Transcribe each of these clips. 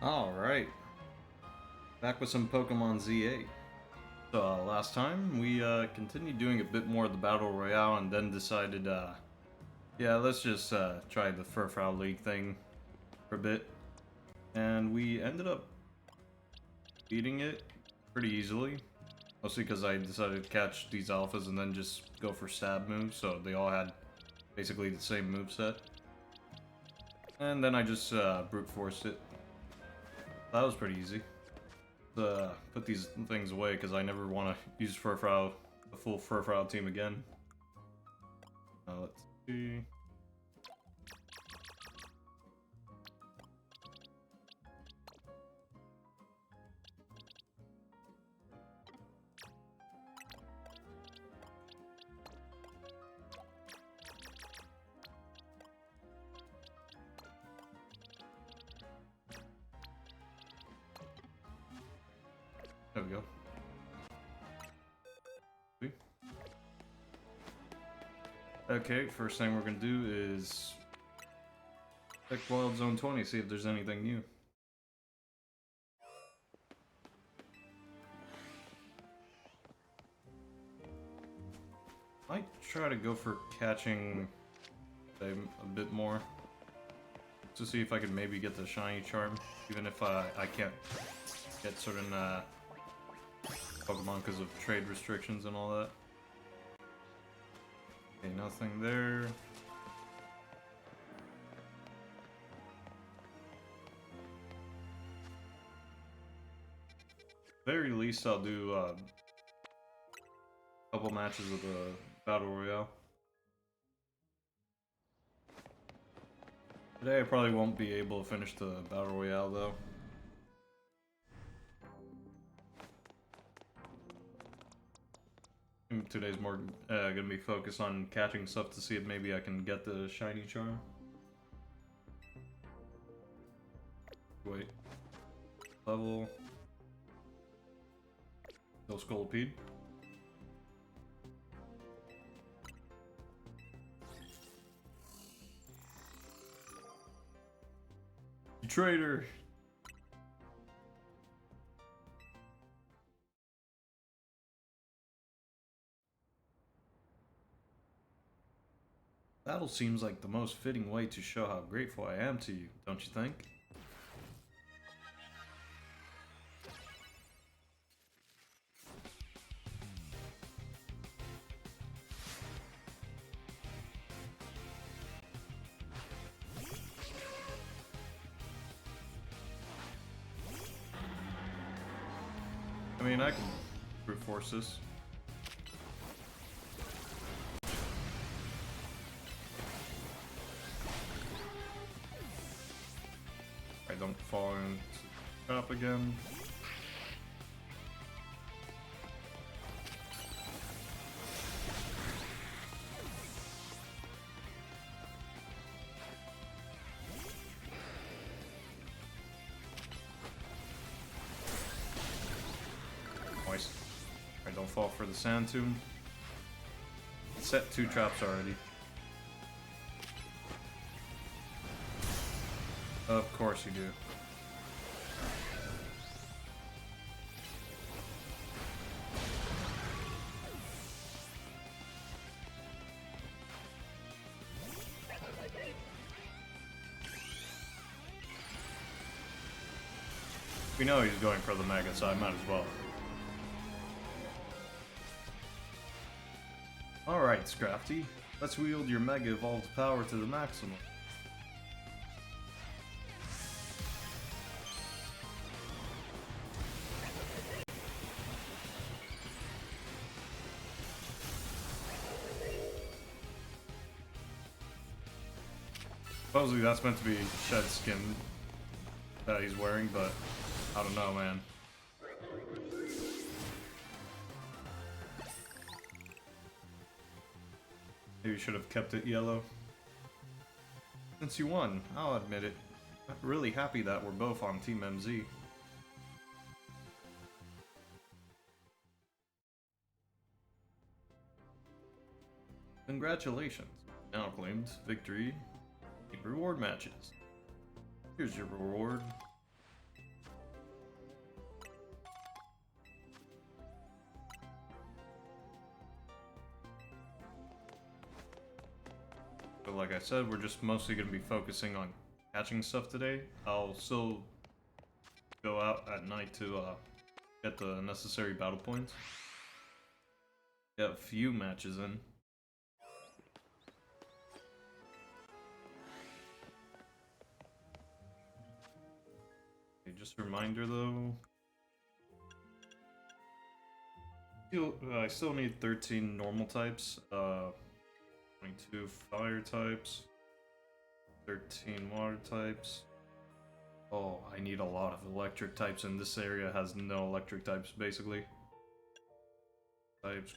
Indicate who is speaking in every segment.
Speaker 1: Alright, back with some Pokemon Z8. So last time we continued doing a bit more of the Battle Royale and then decided, yeah, let's just try the Furfrou League thing for a bit. And we ended up beating it pretty easily. Mostly because I decided to catch these alphas and then just go for stab moves, so they all had basically the same moveset. And then I just brute forced it. That was pretty easy. Put these things away because I never want to use Furfrou, the full Furfrou team again. Let's see. There we go. Sweet. Okay, first thing we're gonna do is check Wild Zone 20, see if there's anything new. Might try to go for catching a bit more to see if I could maybe get the shiny charm, even if I can't get certain Pokemon because of trade restrictions and all that. Okay, nothing there. Very least I'll do a couple matches of the Battle Royale. Today I probably won't be able to finish the Battle Royale though. Today's more gonna be focused on catching stuff to see if maybe I can get the shiny charm. Wait. Level. No Scolipede. You traitor! Battle seems like the most fitting way to show how grateful I am to you, don't you think? I mean, I can brute force this. I don't fall into the trap again. Nice. I don't fall for the Sand Tomb. Set 2 traps already. Of course you do. We know he's going for the Mega, so I might as well. Alright, Scrafty. Let's wield your Mega Evolved power to the maximum. Supposedly that's meant to be shed skin that he's wearing, but I don't know, man. Maybe you should have kept it yellow. Since you won, I'll admit it. I'm really happy that we're both on Team MZ. Congratulations. Now claimed victory. Reward matches. Here's your reward. But like I said, we're just mostly going to be focusing on catching stuff today. I'll still go out at night to get the necessary battle points. Got a few matches in. Okay, just a reminder though. I still need 13 normal types, 22 fire types, 13 water types. Oh, I need a lot of electric types, and this area has no electric types, basically. Types,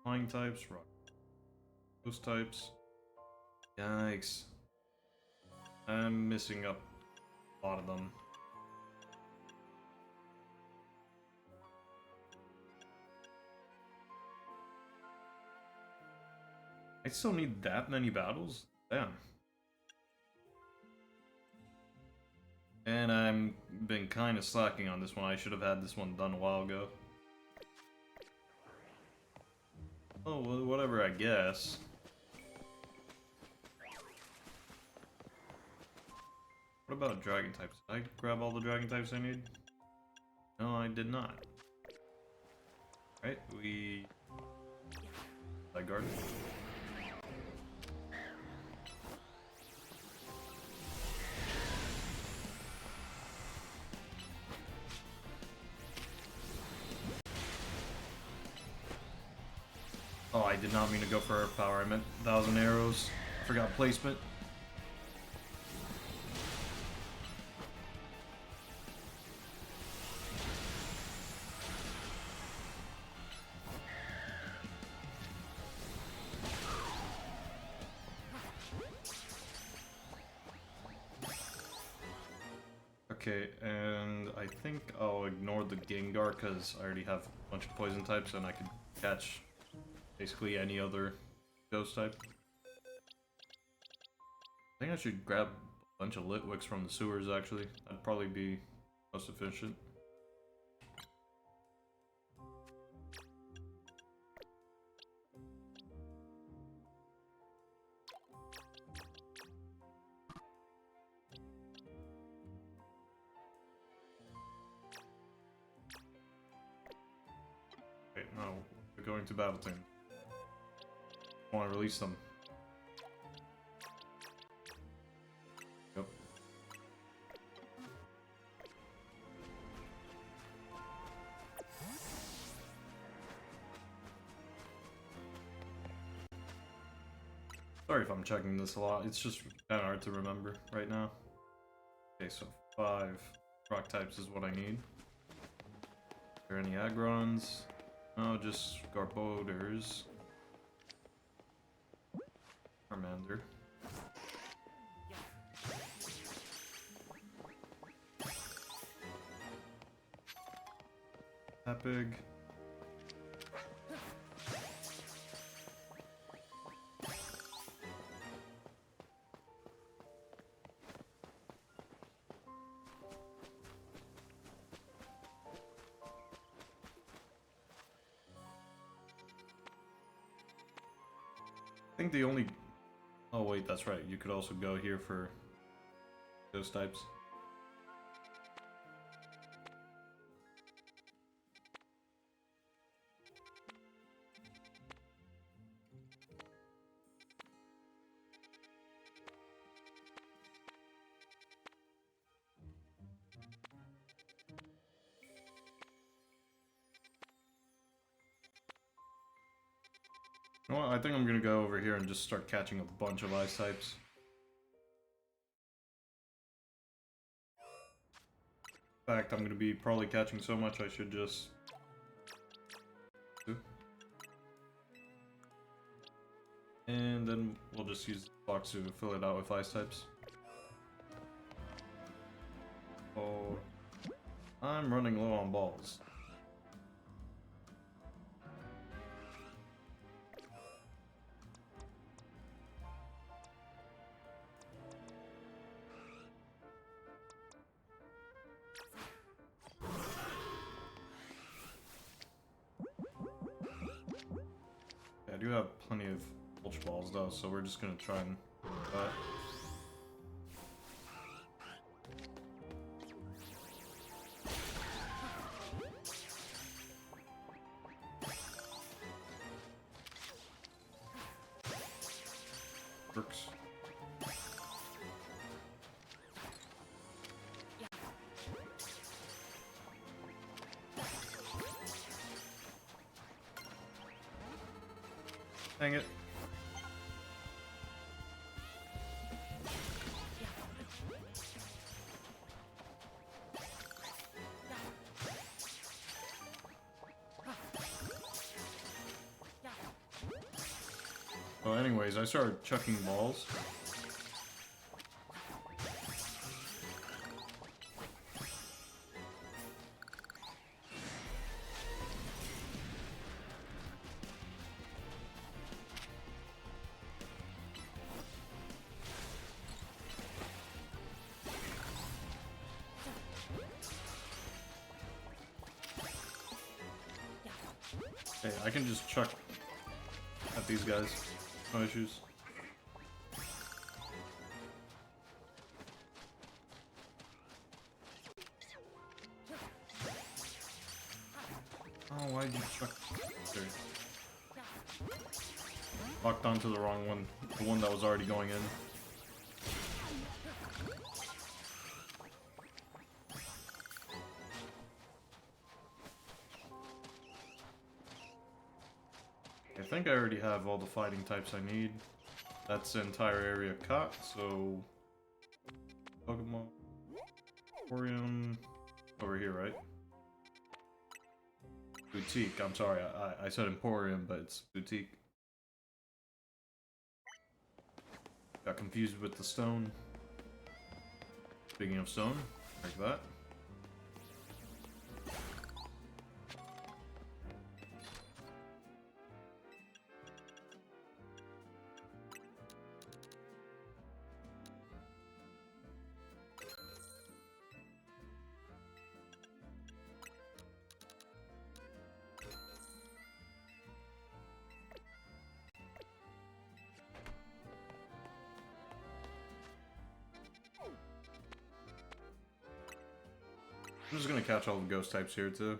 Speaker 1: flying types, rock. Those types. Yikes. I'm missing up a lot of them. I still need that many battles? Damn. And I'm been kind of slacking on this one. I should have had this one done a while ago. Oh, well, whatever, I guess. What about dragon types? Did I grab all the dragon types I need? No, I did not. Right, I guard. Oh, I did not mean to go for Earth Power. I meant 1,000 arrows. Forgot placement. Okay, and I think I'll ignore the Gengar because I already have a bunch of poison types and I could catch basically any other ghost type. I think I should grab a bunch of Litwicks from the sewers actually. That'd probably be most efficient. Okay, no, we're going to battle team. I want to release them. Yep. Sorry if I'm checking this a lot, it's just kind of hard to remember right now. Okay, so 5 rock types is what I need. Are there any Agrons? No, just Garbodors. Charmander. Tepig. I think the only... Oh wait, that's right. You could also go here for those types. You know what? I think I'm gonna go over here and just start catching a bunch of ice types. In fact, I'm gonna be probably catching so much I should just... And then we'll just use the box to fill it out with ice types. Oh, I'm running low on balls. I do have plenty of Ultra Balls though, so we're just gonna try and works. Dang it. Well, anyways, I started chucking balls. Okay, I can just chuck at these guys. No issues. Oh, why'd you chuck? There. Locked onto the wrong one. The one that was already going in. I think I already have all the fighting types I need. That's the entire area cut, so... Pokémon... Emporium... Over here, right? Boutique, I'm sorry, I said Emporium, but it's Boutique. Got confused with the stone. Speaking of stone, like that. I'm just gonna catch all the ghost types here too.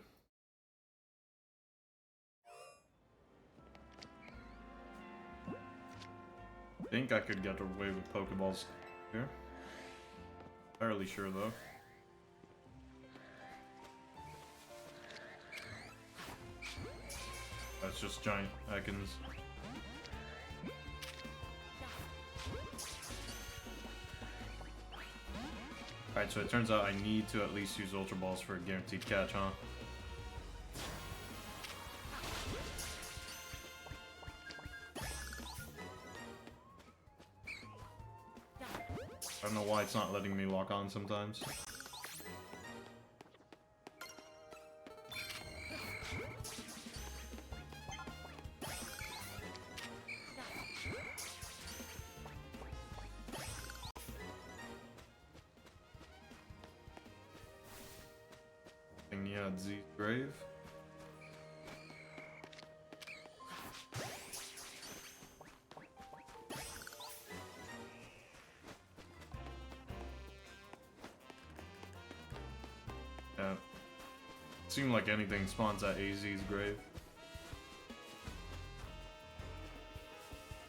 Speaker 1: I think I could get away with Pokeballs here. Fairly sure though. That's just giant Ekans. Alright, so it turns out I need to at least use Ultra Balls for a guaranteed catch, huh? I don't know why it's not letting me lock on sometimes. Yeah, Z grave. Yeah. Seemed like anything spawns at AZ's grave.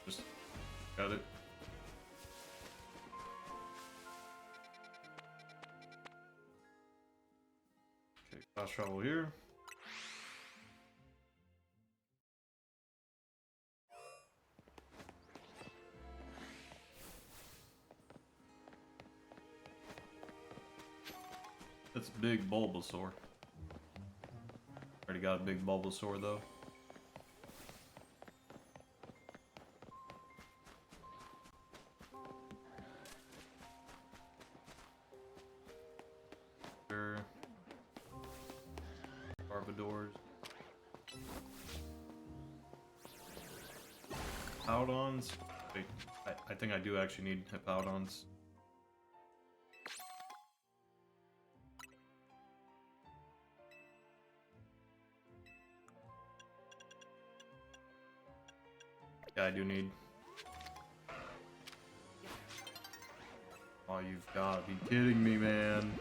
Speaker 1: Just got it. Okay, fast travel here. That's big Bulbasaur. Already got a big Bulbasaur though. Sure. Barbadors. Hippowdons. Wait, I think I do actually need Hippowdons. Yeah, I do need Oh, you've got to be kidding me, man.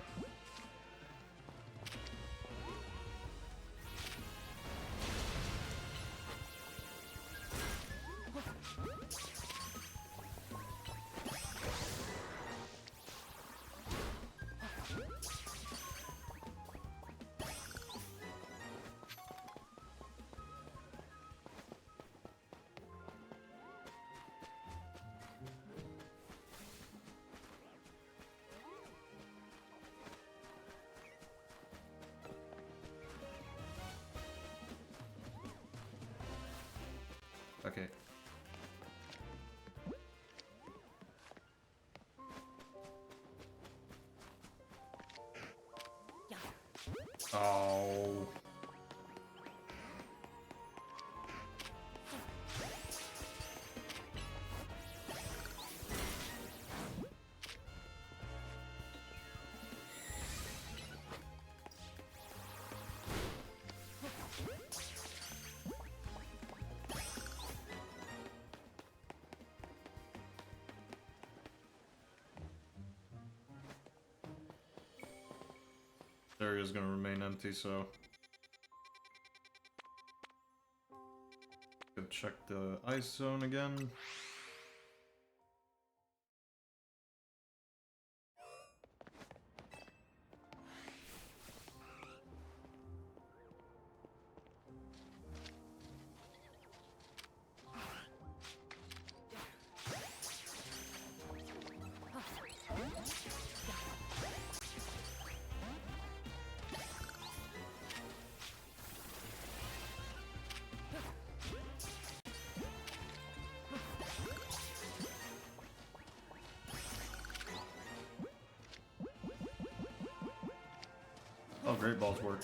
Speaker 1: Okay. Oh. The area is going to remain empty, so go check the ice zone again. Oh, great balls work.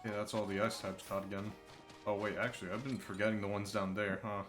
Speaker 1: Yeah, that's all the ice types caught again. Oh wait, actually, I've been forgetting the ones down there, huh?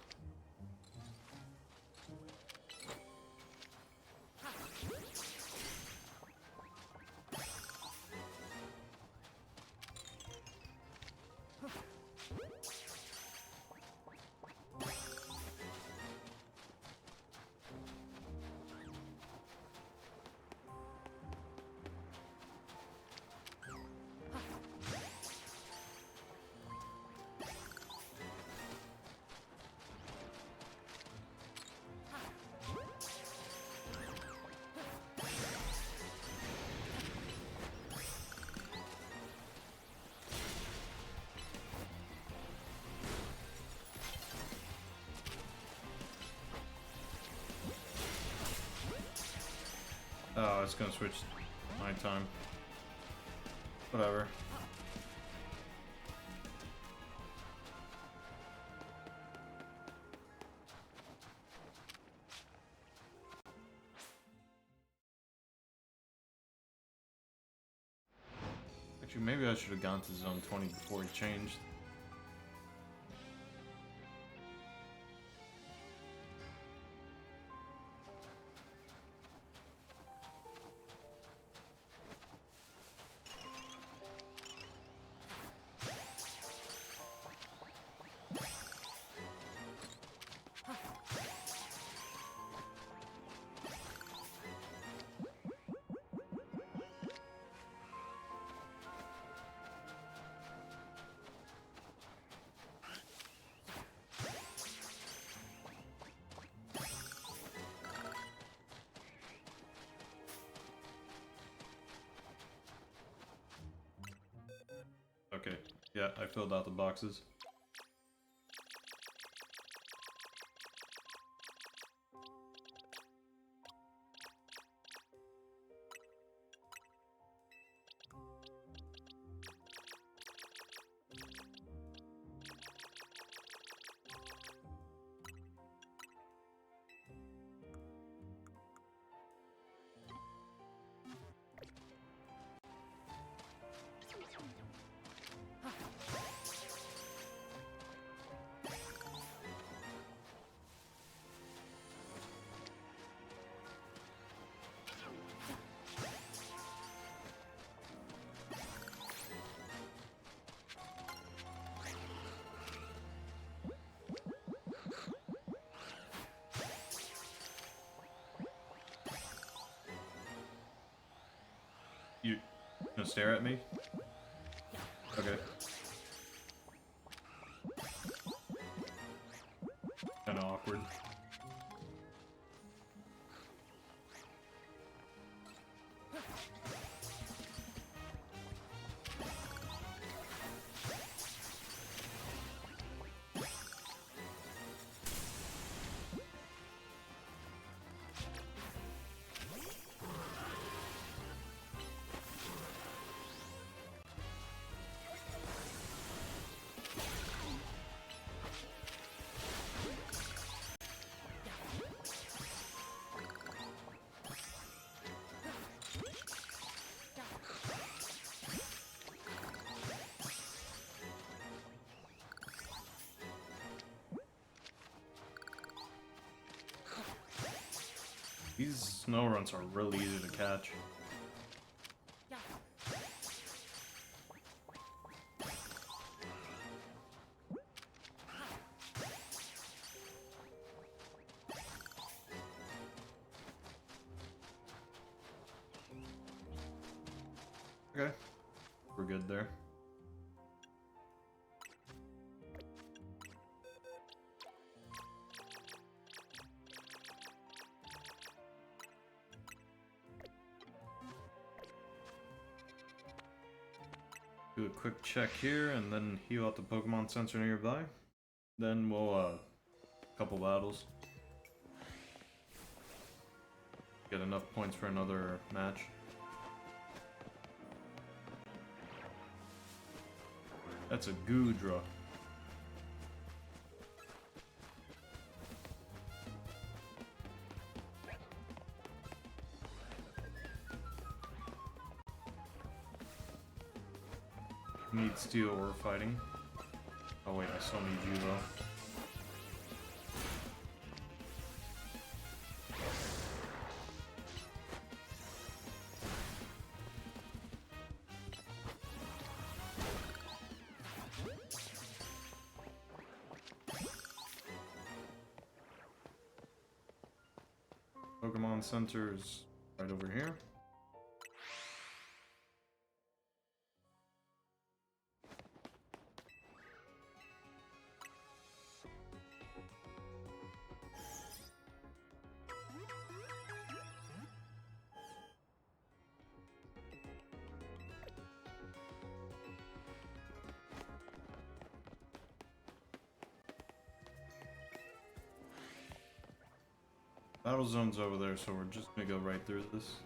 Speaker 1: Oh, it's gonna switch my time. Whatever. Actually, maybe I should have gone to zone 20 before he changed. Okay. Yeah, I filled out the boxes. You gonna stare at me? Okay. Kinda awkward. These snow runs are really easy to catch. Okay, we're good there. Do a quick check here and then heal out the Pokemon Center nearby. Then we'll, couple battles. Get enough points for another match. That's a Goodra. Need steel or fighting. Oh wait, I still need you though. Pokemon Center's right over here. Battle zone's over there, so we're just gonna go right through this.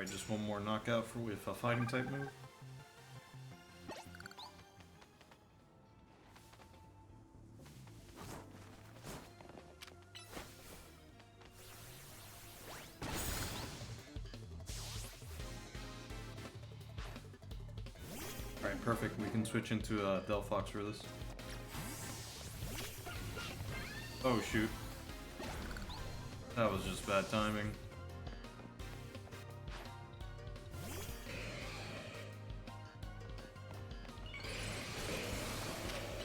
Speaker 1: Alright, just one more knockout for with a fighting type move. Alright, perfect. We can switch into Delphox for this. Oh shoot. That was just bad timing.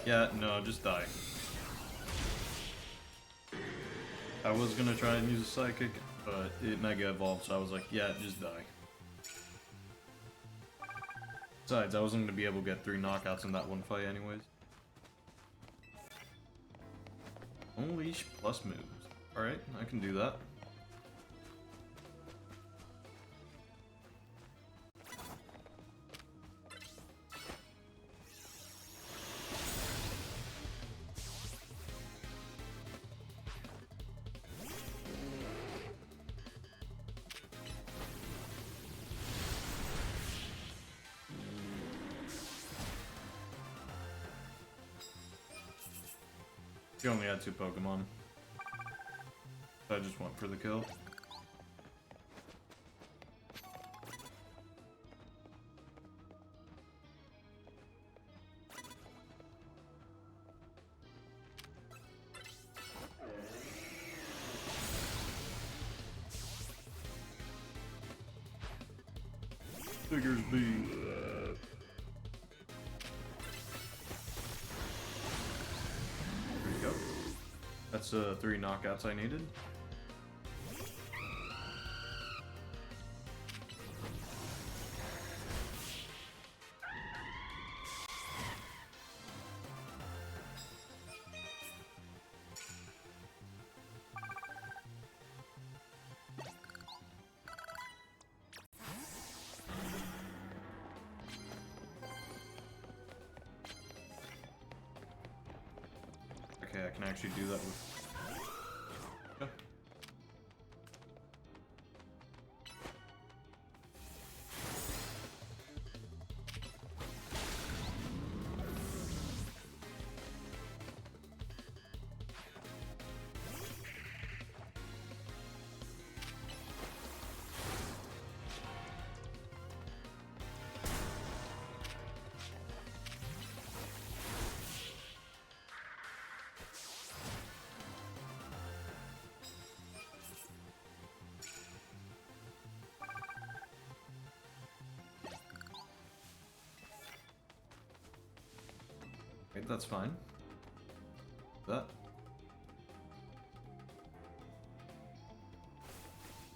Speaker 1: Yeah, no, just die. I was gonna try and use a Psychic, but it Mega Evolved, so I was like, yeah, just die. Besides, I wasn't gonna be able to get 3 knockouts in that one fight anyways. Unleash plus moves. Alright, I can do that. He only had 2 Pokemon. So I just went for the kill. Figures B. There you go. That's 3 knockouts I needed. Okay, I can actually do that with... Yeah. Okay, that's fine. That.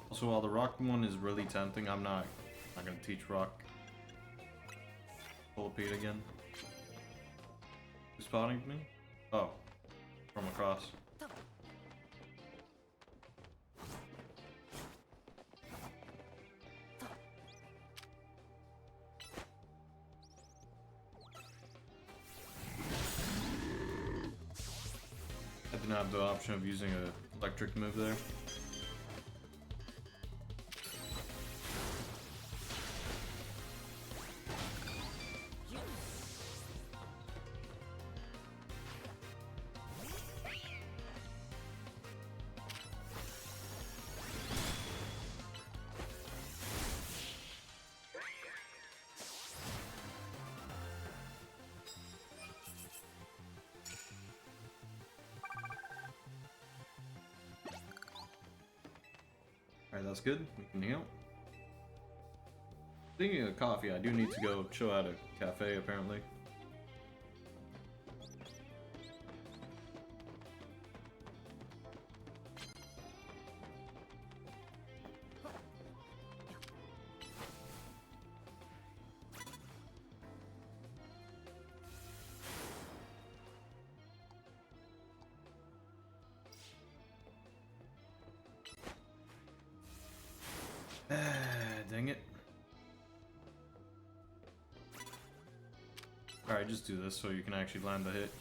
Speaker 1: Also, while the rock one is really tempting, I'm not gonna teach rock. Pulipede again. Who's spotting me? Oh, from across. I didn't have the option of using an electric move there. Alright, that's good. We can heal. Speaking of coffee, I do need to go chill at a cafe, apparently. Dang it. Alright, just do this so you can actually land the hit.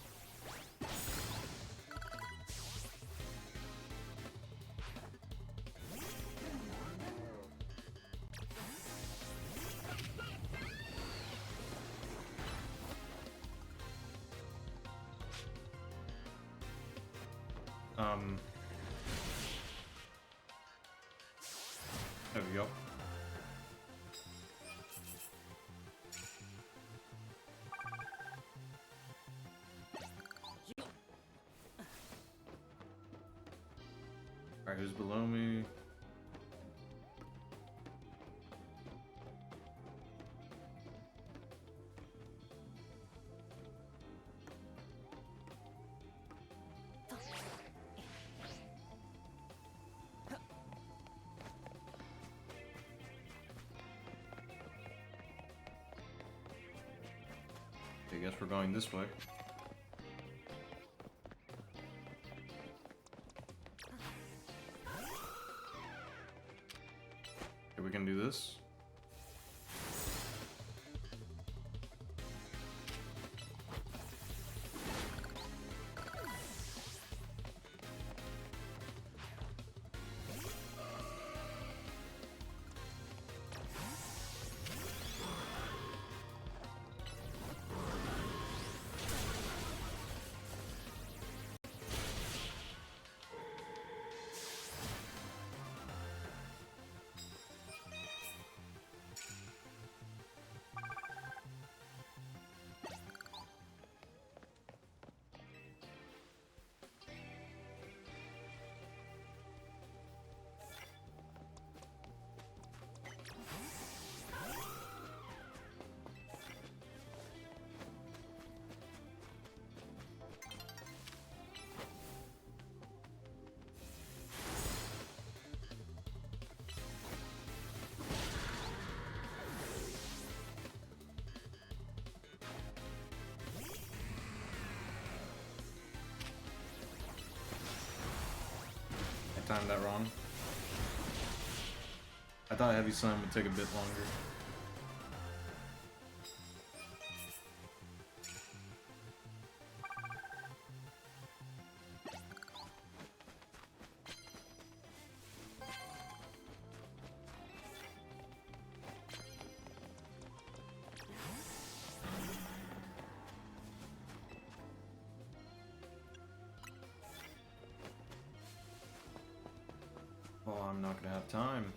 Speaker 1: There we go. Alright, who's below me? I guess we're going this way. Okay, we can do this. Timed that wrong. I thought Heavy Slam would take a bit longer. Oh, I'm not gonna have time.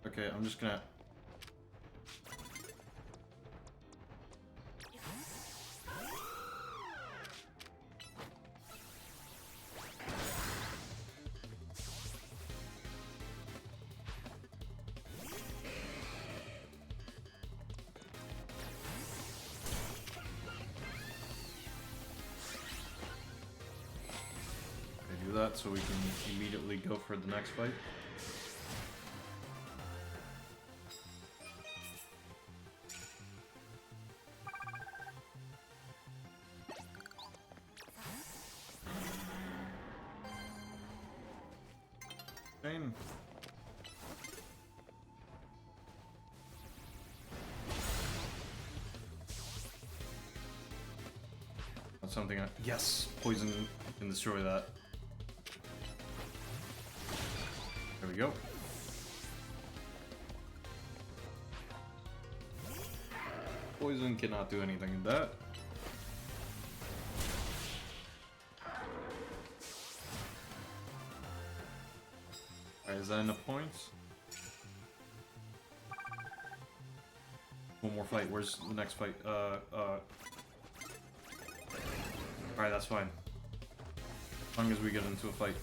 Speaker 1: Okay, I'm just gonna... do that so we can immediately go for the next fight. Same. That's something I... Yes! Poison can destroy that. There we go. Poison cannot do anything with that. Alright, is that enough points? One more fight. Where's the next fight? Alright, that's fine. As long as we get into a fight.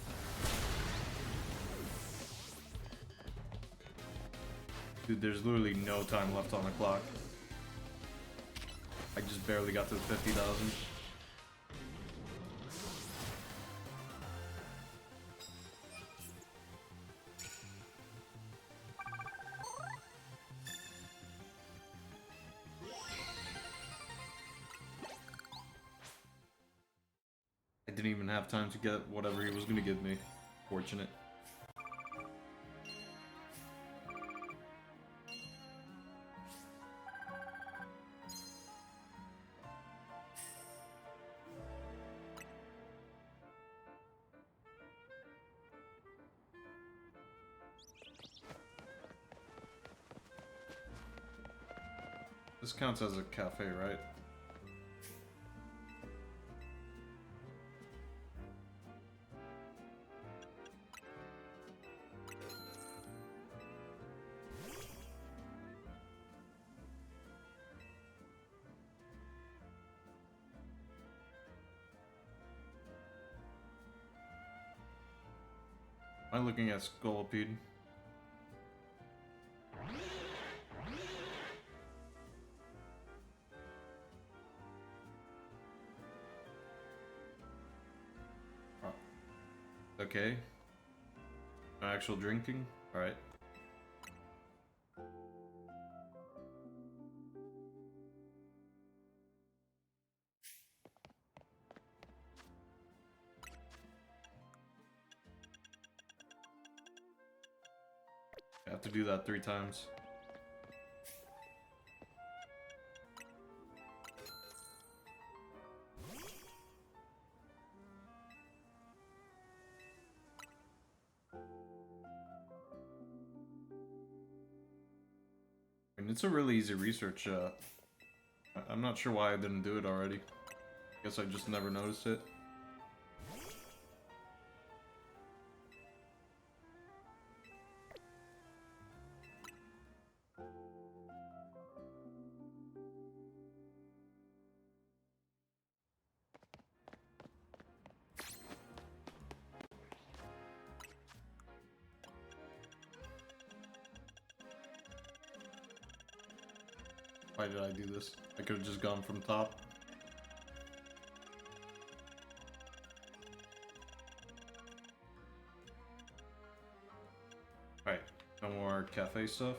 Speaker 1: Dude, there's literally no time left on the clock. I just barely got to 50,000. I didn't even have time to get whatever he was gonna give me. Fortunate. This counts as a cafe, right? Am I looking at Scolipede? Okay. No actual drinking? Alright. I have to do that 3 times. And it's a really easy research. I'm not sure why I didn't do it already. Guess I just never noticed it. Why did I do this? I could have just gone from top. Alright, no more cafe stuff.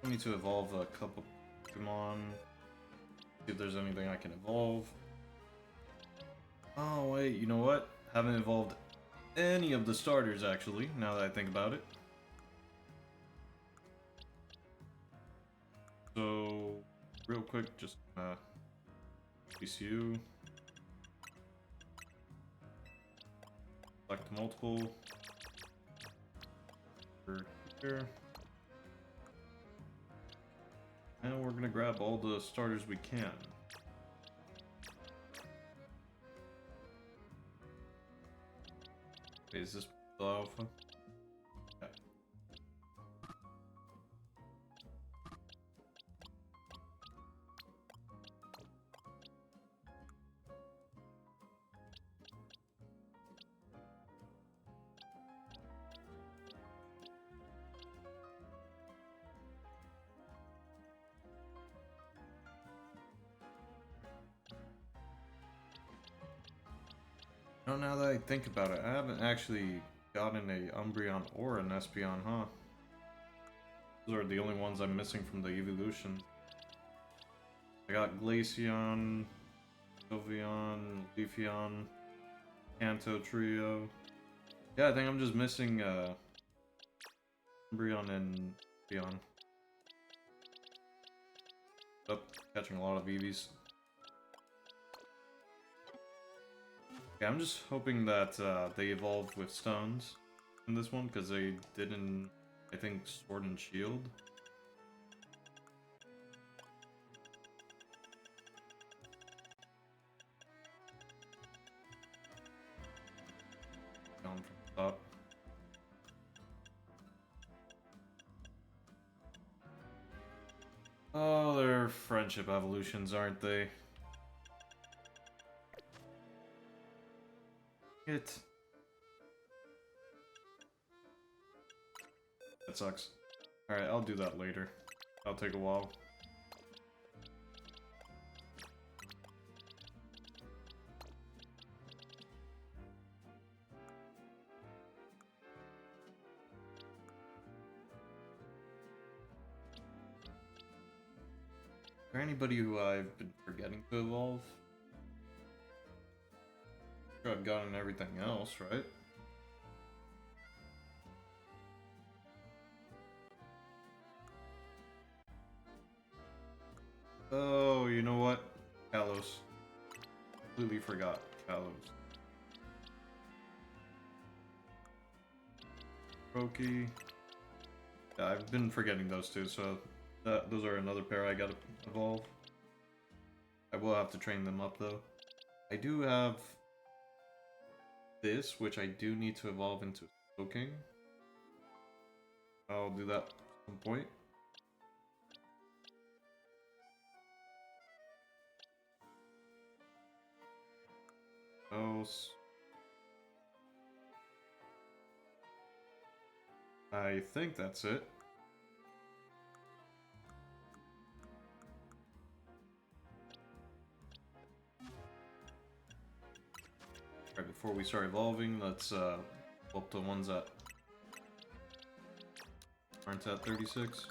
Speaker 1: I need to evolve a couple Pokémon. See if there's anything I can evolve. Oh wait, you know what? Haven't evolved any of the starters actually, now that I think about it. So, real quick, just PCU. Select multiple. Here. And we're gonna grab all the starters we can. Okay, is this the alpha? Okay. Oh, now that I think about it, I haven't actually gotten a Umbreon or an Espeon, huh? Those are the only ones I'm missing from the evolution. I got Glaceon, Sylveon, Leafeon, Kanto Trio. Yeah, I think I'm just missing Umbreon and Espeon. Oh, catching a lot of Eevees. Yeah, I'm just hoping that they evolve with stones in this one, because they didn't, I think, Sword and Shield. Down from the top. Oh, they're friendship evolutions, aren't they? It. That sucks. Alright, I'll do that later. That'll take a while. Is there anybody who I've been forgetting to evolve? I'm sure I've gotten everything else, right? Oh, you know what? Kalos. Completely forgot Kalos. Roki. Yeah, I've been forgetting those two, so Those are another pair I gotta evolve. I will have to train them up though. I do have this, which I do need to evolve into King. I'll do that at some point. Else. I think that's it. Alright, before we start evolving, let's up the ones that aren't at 36.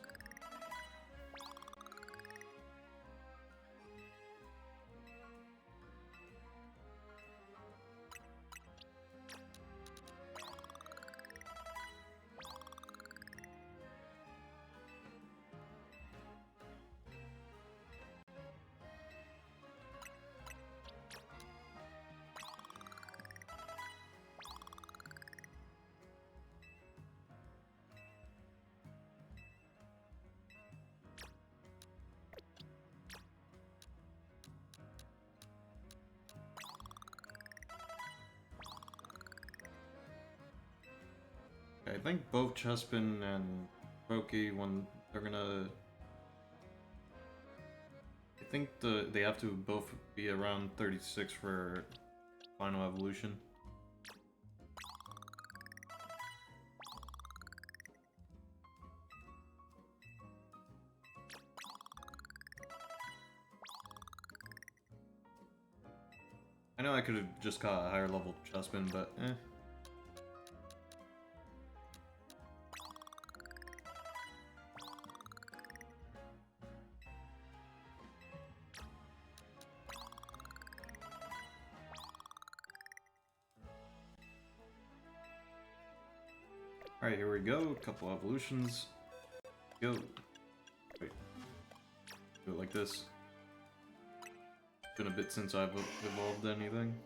Speaker 1: I think both Chespin and Roki, when they're gonna... I think they have to both be around 36 for final evolution. I know I could have just caught a higher level Chespin, but eh. Alright, here we go. A couple evolutions. Go. Wait. Do it like this. Been a bit since I've evolved anything.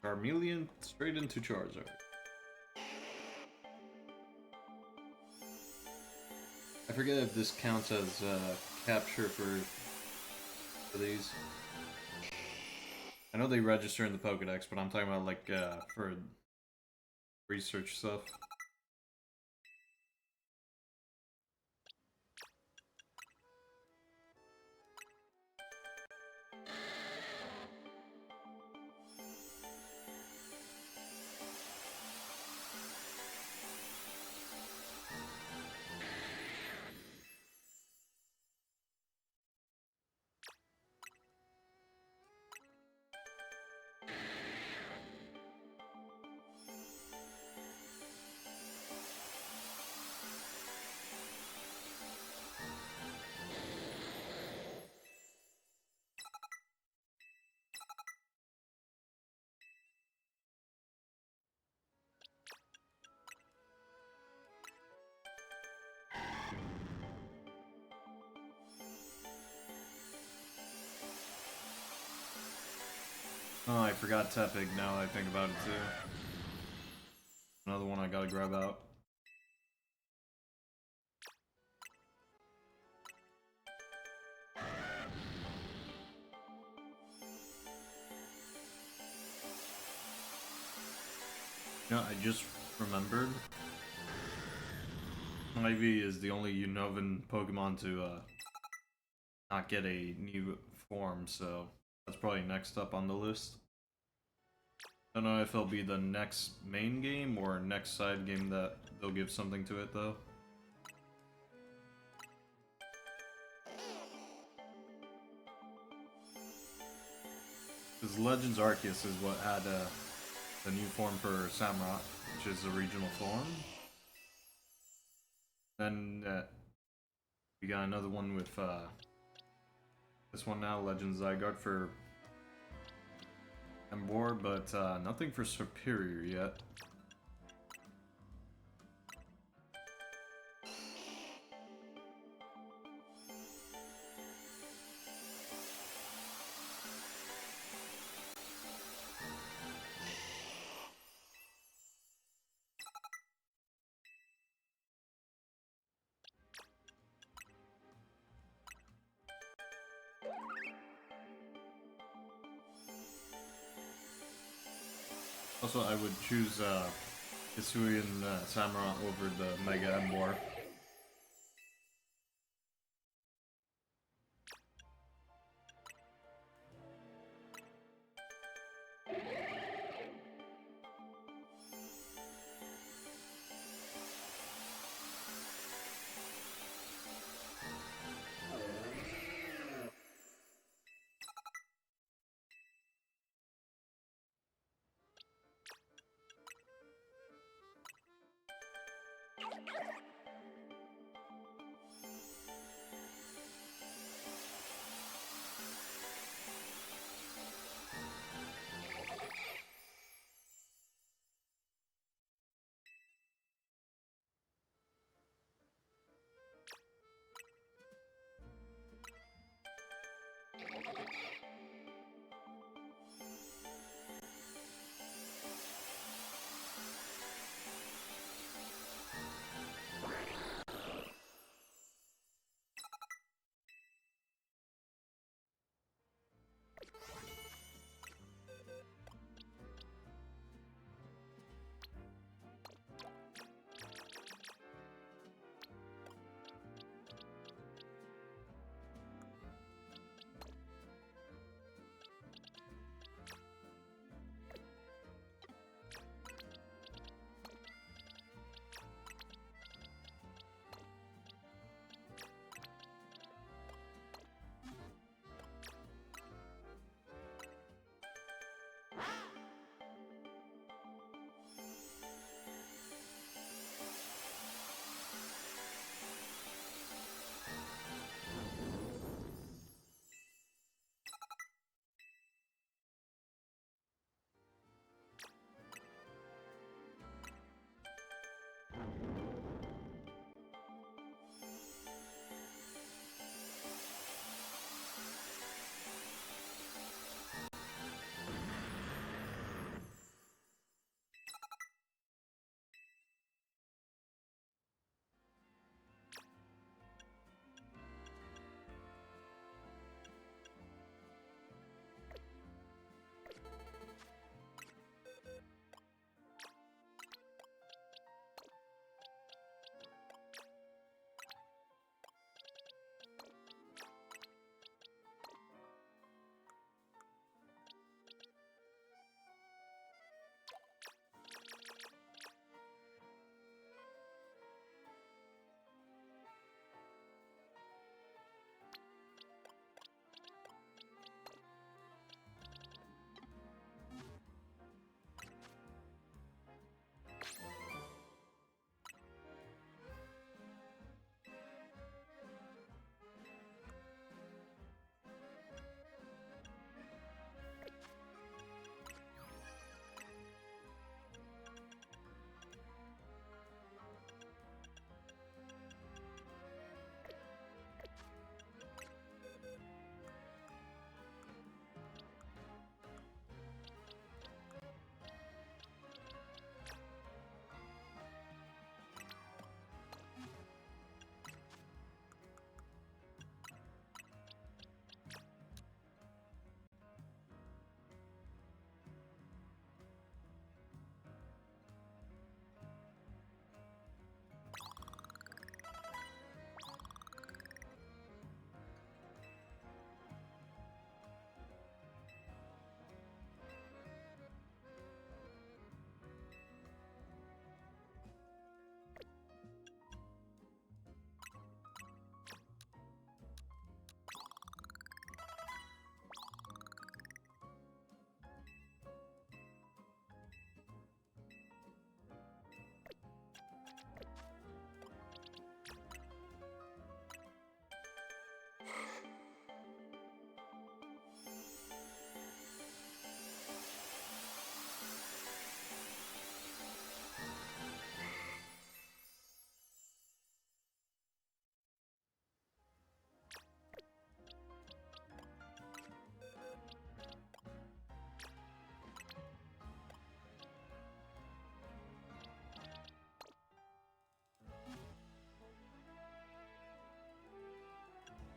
Speaker 1: Charmeleon straight into Charizard. I forget if this counts as capture for these. I know they register in the Pokédex, but I'm talking about like for research stuff. Oh, I forgot Tepig now that I think about it too. Another one I gotta grab out. You know, I just remembered. Ivy is the only Unovan Pokemon to not get a new form, so that's probably next up on the list. I don't know if it'll be the next main game or next side game that they'll give something to it though. Because Legends Arceus is what had the new form for Samurott, which is a regional form. Then we got another one with this one now, Legends Zygarde for Embor, but nothing for Superior yet. Also, I would choose Hisuian Samurott over the Mega Embor.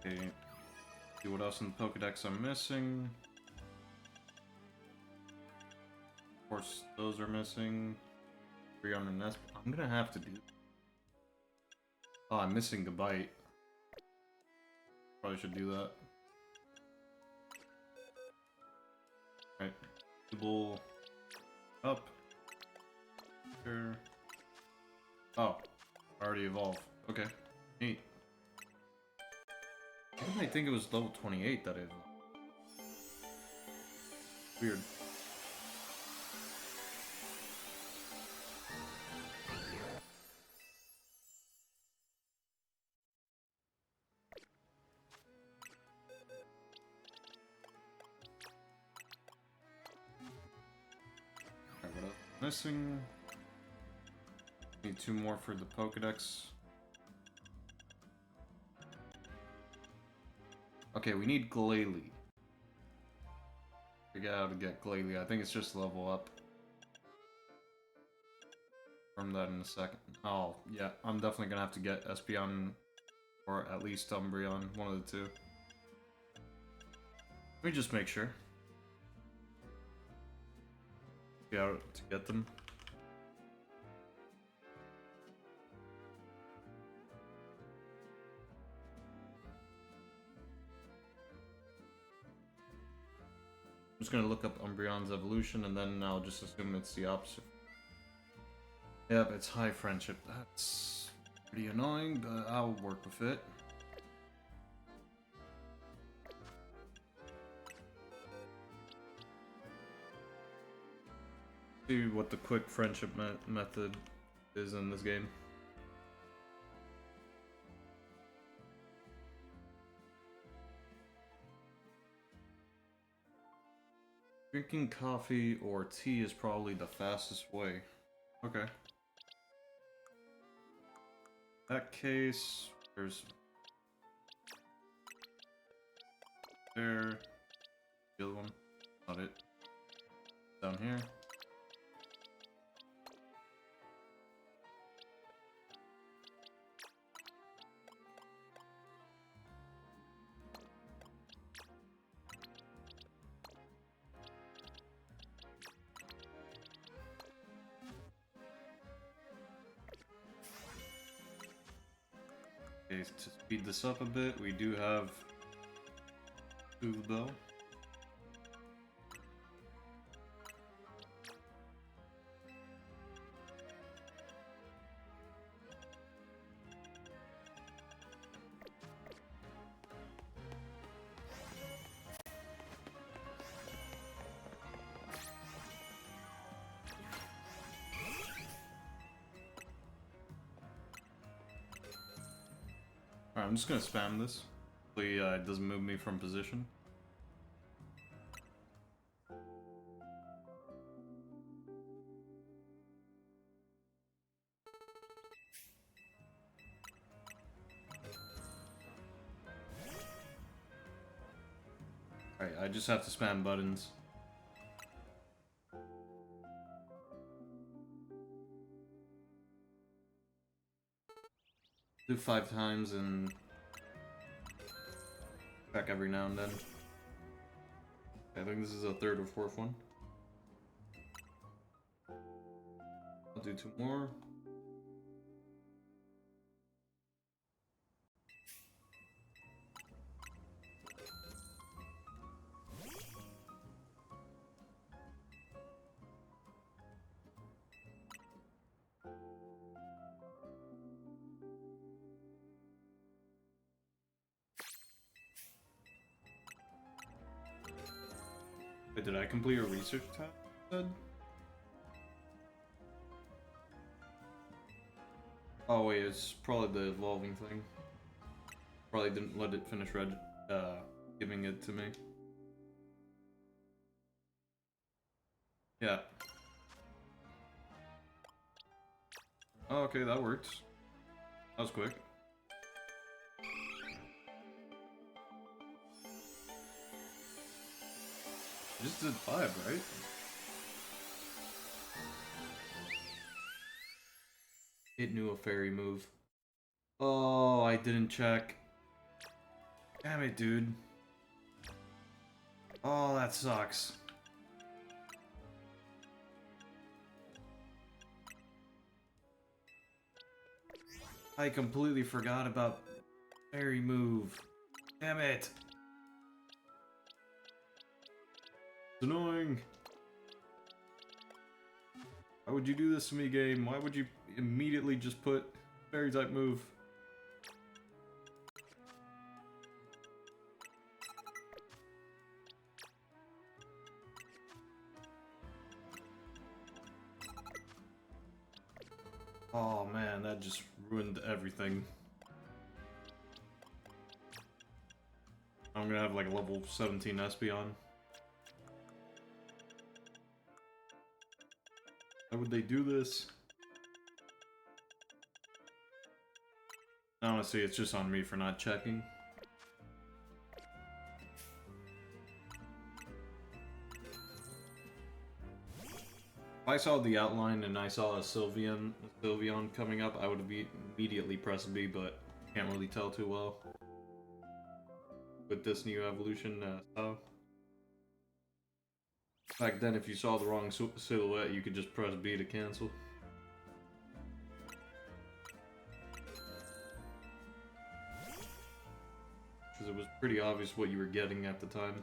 Speaker 1: Okay. See what else in the Pokedex I'm missing. course, those are missing. 300 nest. I'm gonna have to do. Oh, I'm missing the bite. Probably should do that. Right. Table up. Here. Oh, already evolved. Okay. Neat. Why did I think it was level 28 that it evolved? Weird. Alright, what else? Missing. Need 2 more for the Pokedex. Okay, we need Glalie. Figure out how to get Glalie. I think it's just level up. From that in a second. Oh, yeah, I'm definitely gonna have to get Espeon or at least Umbreon, one of the two. Let me just make sure. Yeah, to get them. I'm just gonna look up Umbreon's evolution and then I'll just assume it's the opposite. Yep, it's high friendship. That's pretty annoying, but I'll work with it. See what the quick friendship method is in this game. Drinking coffee or tea is probably the fastest way. Okay. In that case, there's... There. The other one. Not it. Down here. Okay, to speed this up a bit, we do have Bell. Alright, I'm just gonna spam this. Hopefully it doesn't move me from position. Alright, I just have to spam buttons. Do 5 times and check every now and then. I think this is a 3rd or 4th one. I'll do 2 more. Wait, did I complete a research tab? Oh wait, it's probably the evolving thing. Probably didn't let it finish giving it to me. Yeah. Oh, okay, that works. That was quick. I just did 5, right? It knew a fairy move. Oh, I didn't check. Damn it, dude. Oh, that sucks. I completely forgot about Fairy Move. Damn it! It's annoying. Why would you do this to me, game? Why would you immediately just put Fairy type move? Oh man, that just ruined everything. I'm gonna have like a level 17 Espeon. Why would they do this? Honestly, it's just on me for not checking. If I saw the outline and I saw a Sylveon coming up, I would have immediately pressed B, but can't really tell too well with this new evolution style. Back then, if you saw the wrong silhouette, you could just press B to cancel. Because it was pretty obvious what you were getting at the time.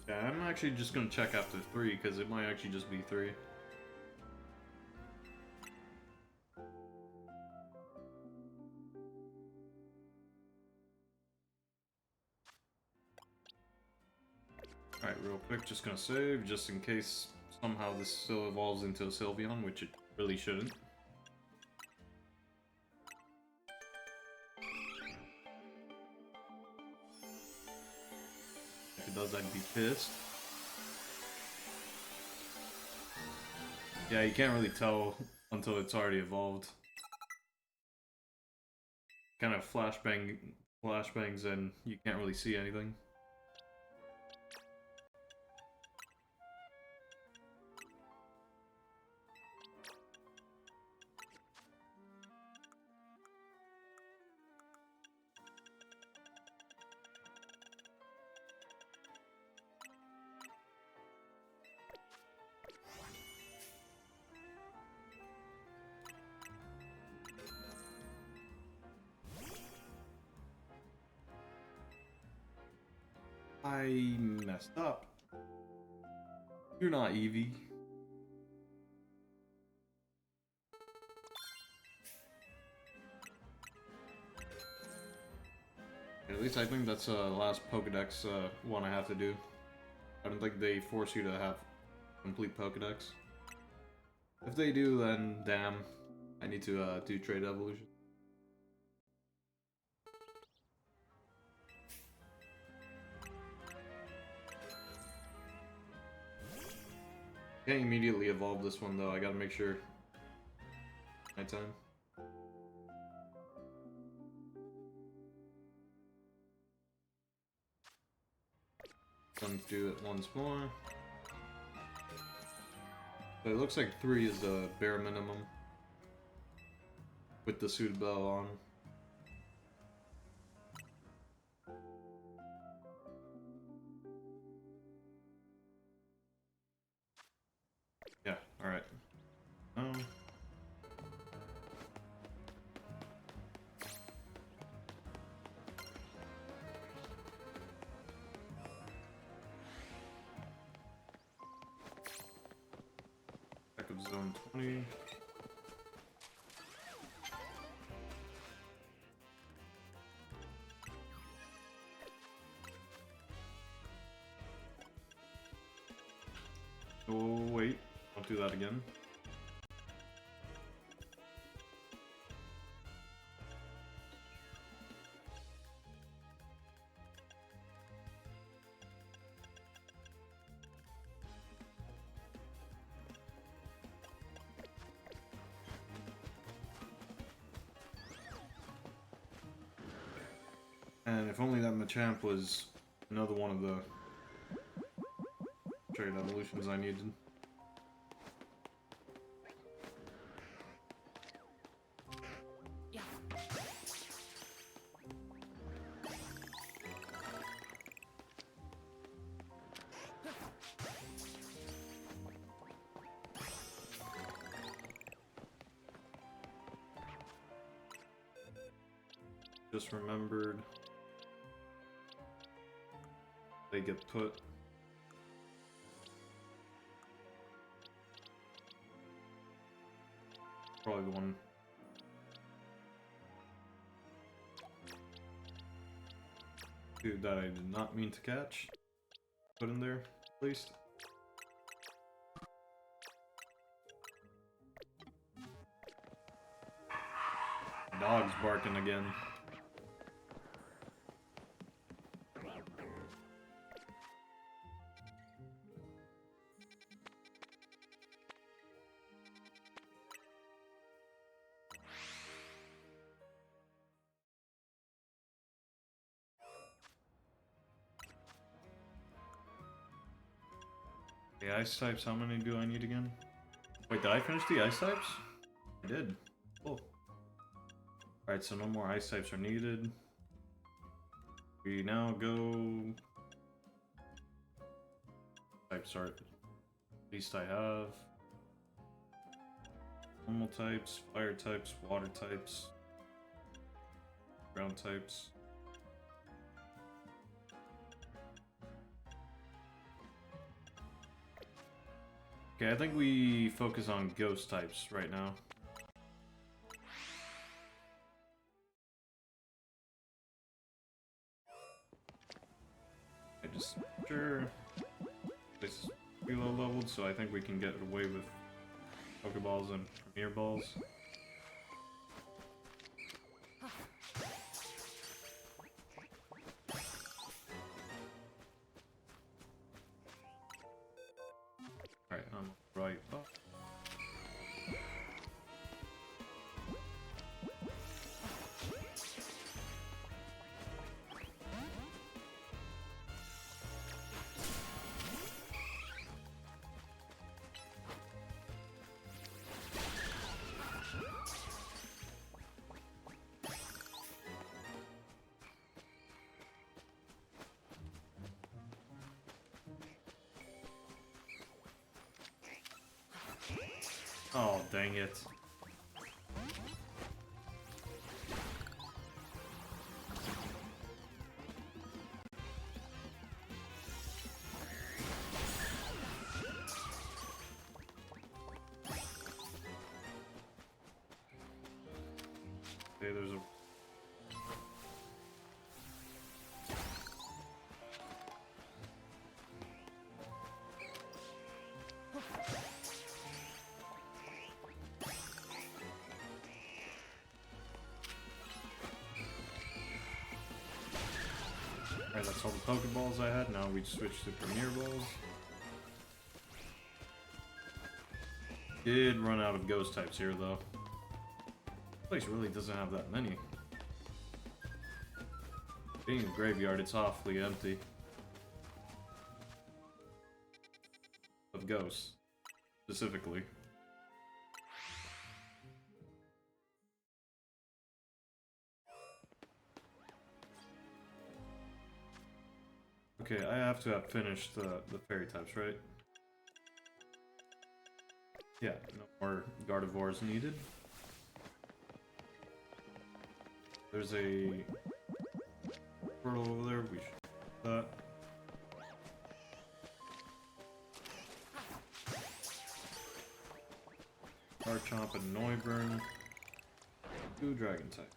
Speaker 1: Yeah, I'm actually just gonna check after 3, because it might actually just be 3. Alright, real quick, just gonna save, just in case somehow this still evolves into a Sylveon, which it really shouldn't. If it does, I'd be pissed. Yeah, you can't really tell until it's already evolved. Kind of flashbangs and you can't really see anything. I messed up. You're not Eevee. At least I think that's the last Pokedex one I have to do. I don't think they force you to have complete Pokedex. If they do, then damn. I need to do trade evolution. Can't immediately evolve this one though, I gotta make sure. Nighttime. Time to do it once more. So it looks like 3 is the bare minimum. With the suit bell on. Yeah, alright. Back of zone 20. Oh, wait. Don't do that again. And if only that Machamp was another one of the trade evolutions I needed. just remembered they get put. Probably the one. Dude, that I did not mean to catch. Put in there, at least. Dog's barking again. The ice types, how many do I need again? Wait, did I finish the ice types? I did. Cool. Alright, so no more ice types are needed. We now go... Types are... At least I have... Normal types, fire types, water types, ground types. Okay, I think we focus on ghost types right now. I just sure this is pretty low leveled, so I think we can get away with Pokeballs and Premier Balls. Alright, I'm right up. Oh, dang it. Okay, there's a... Alright, that's all the Pokeballs I had. Now we switch to Premier Balls. Did run out of ghost types here, though. This place really doesn't have that many. Being a graveyard, it's awfully empty. Of ghosts, specifically. Okay, I have to have finished the fairy types, right? Yeah, no more Gardevoirs needed. There's a portal over there, we should do that. Garchomp and Noivern. 2 dragon type.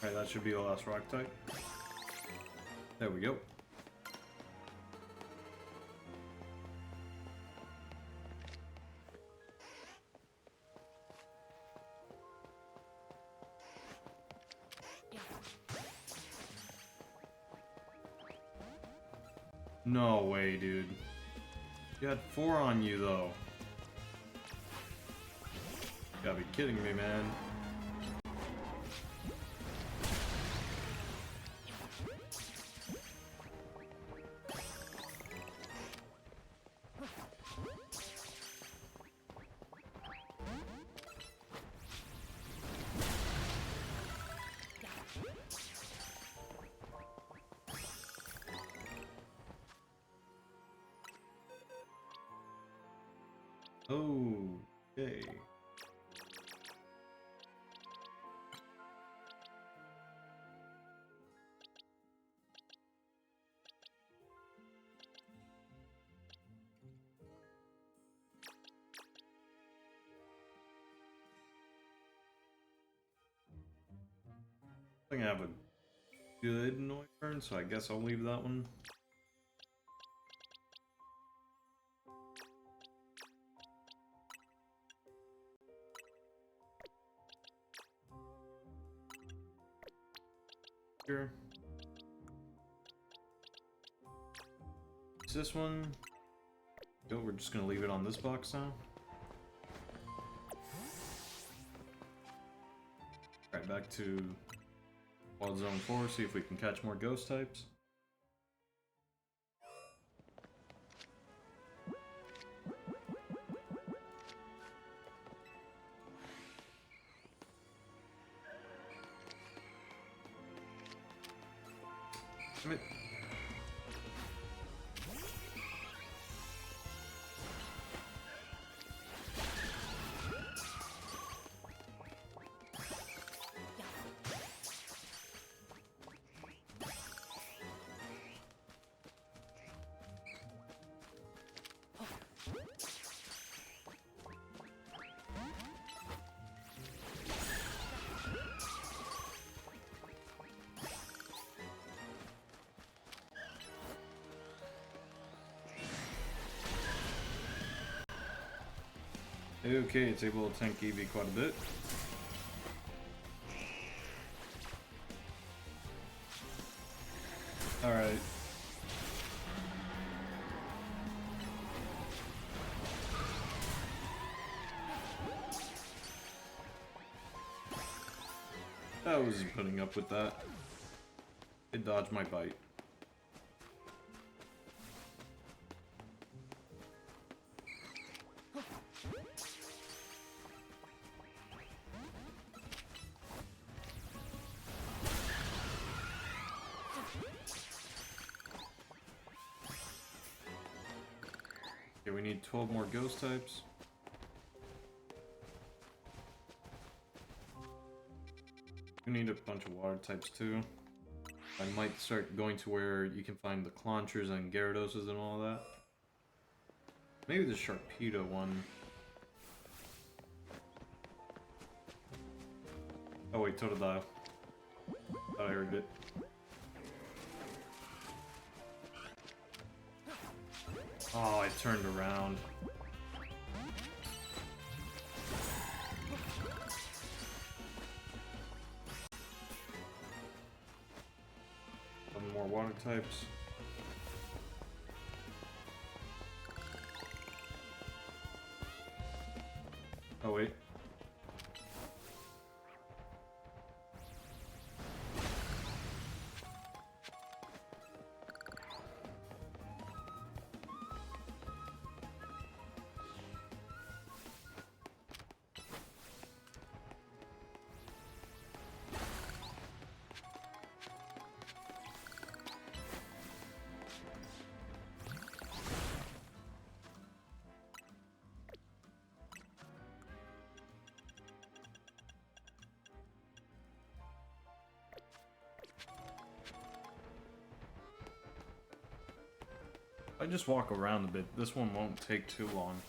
Speaker 1: Alright, that should be the last rock type. There we go. No way, dude. You had 4 on you, though. You gotta be kidding me, man. Okay. I think I have a good Noivern, so I guess I'll leave that one. Here. Is this one? No, we're just gonna leave it on this box now. Alright, back to Wild Zone 4, see if we can catch more ghost types. Damn it. Okay, it's able to tank Eevee quite a bit. Alright. I was putting up with that. It dodged my bite. Okay, we need 12 more ghost types. We need a bunch of water types too. I might start going to where you can find the Claunchers and Gyarados and all that. Maybe the Sharpedo one. Oh wait, Totodile. Thought I heard it. Oh, I turned around. Some more water types. Oh wait. If I just walk around a bit, this one won't take too long.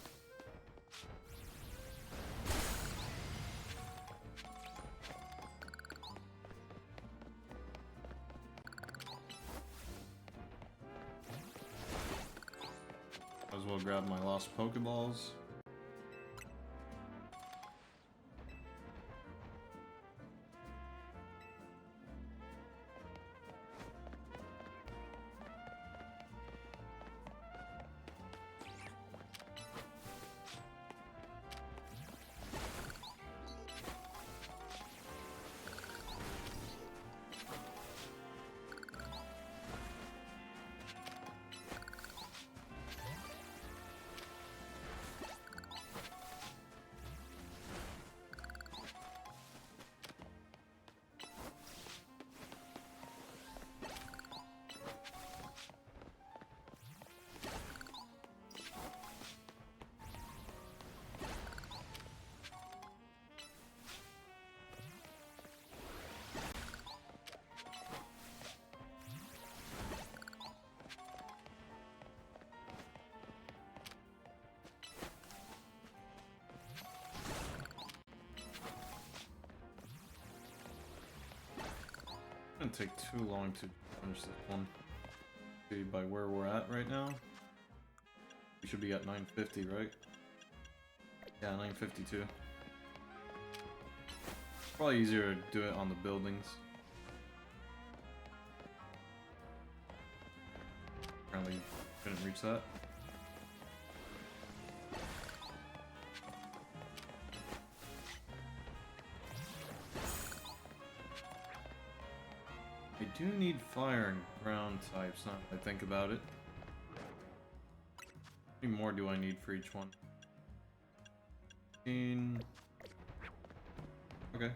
Speaker 1: well grab my lost Pokeballs. It's gonna take too long to finish this one. See, by where we're at right now, we should be at 950, right? Yeah, 952. Probably easier to do it on the buildings. Apparently, couldn't reach that. I do need fire and ground types, now that I think about it. How many more do I need for each one? 15. Okay.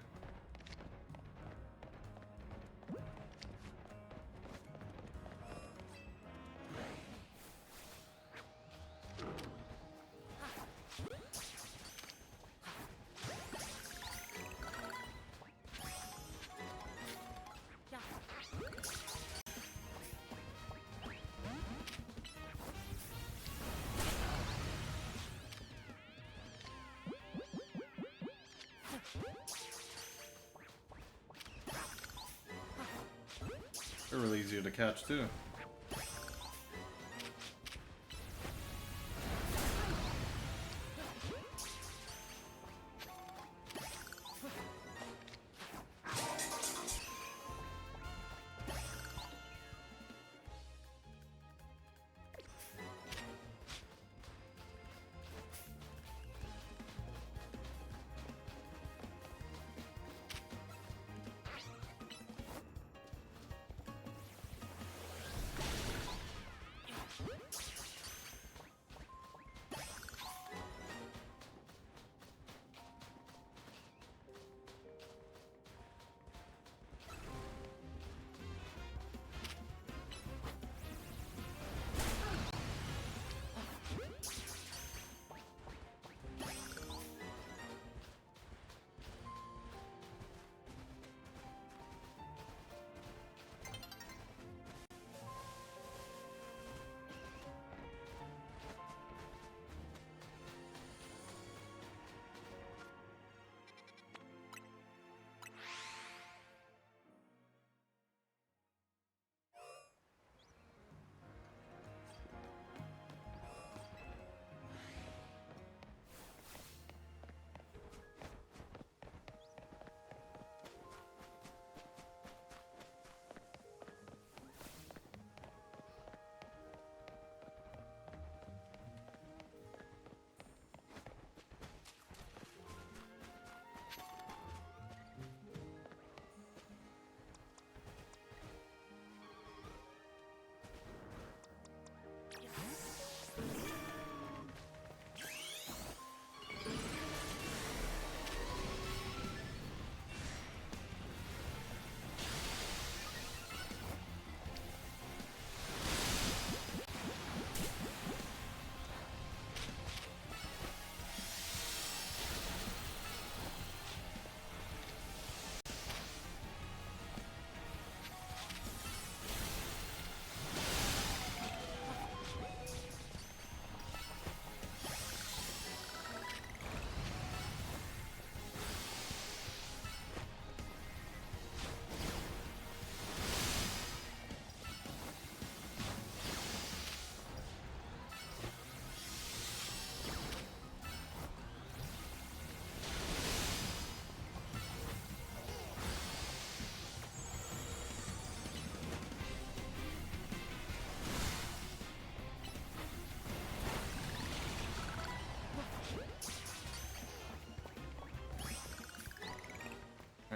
Speaker 1: They're really easier to catch too.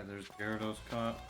Speaker 1: Alright, there's Gyarados caught.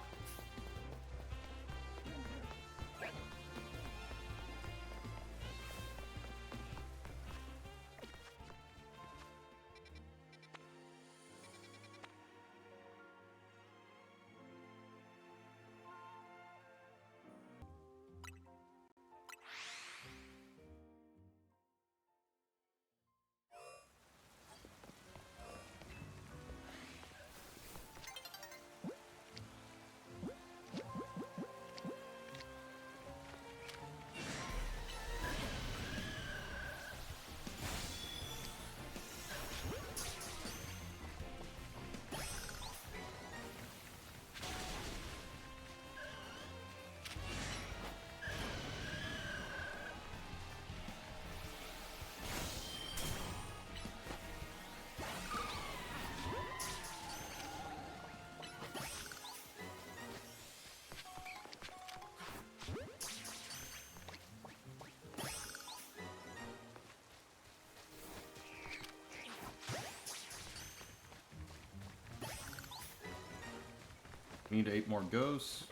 Speaker 1: Need 8 more ghosts.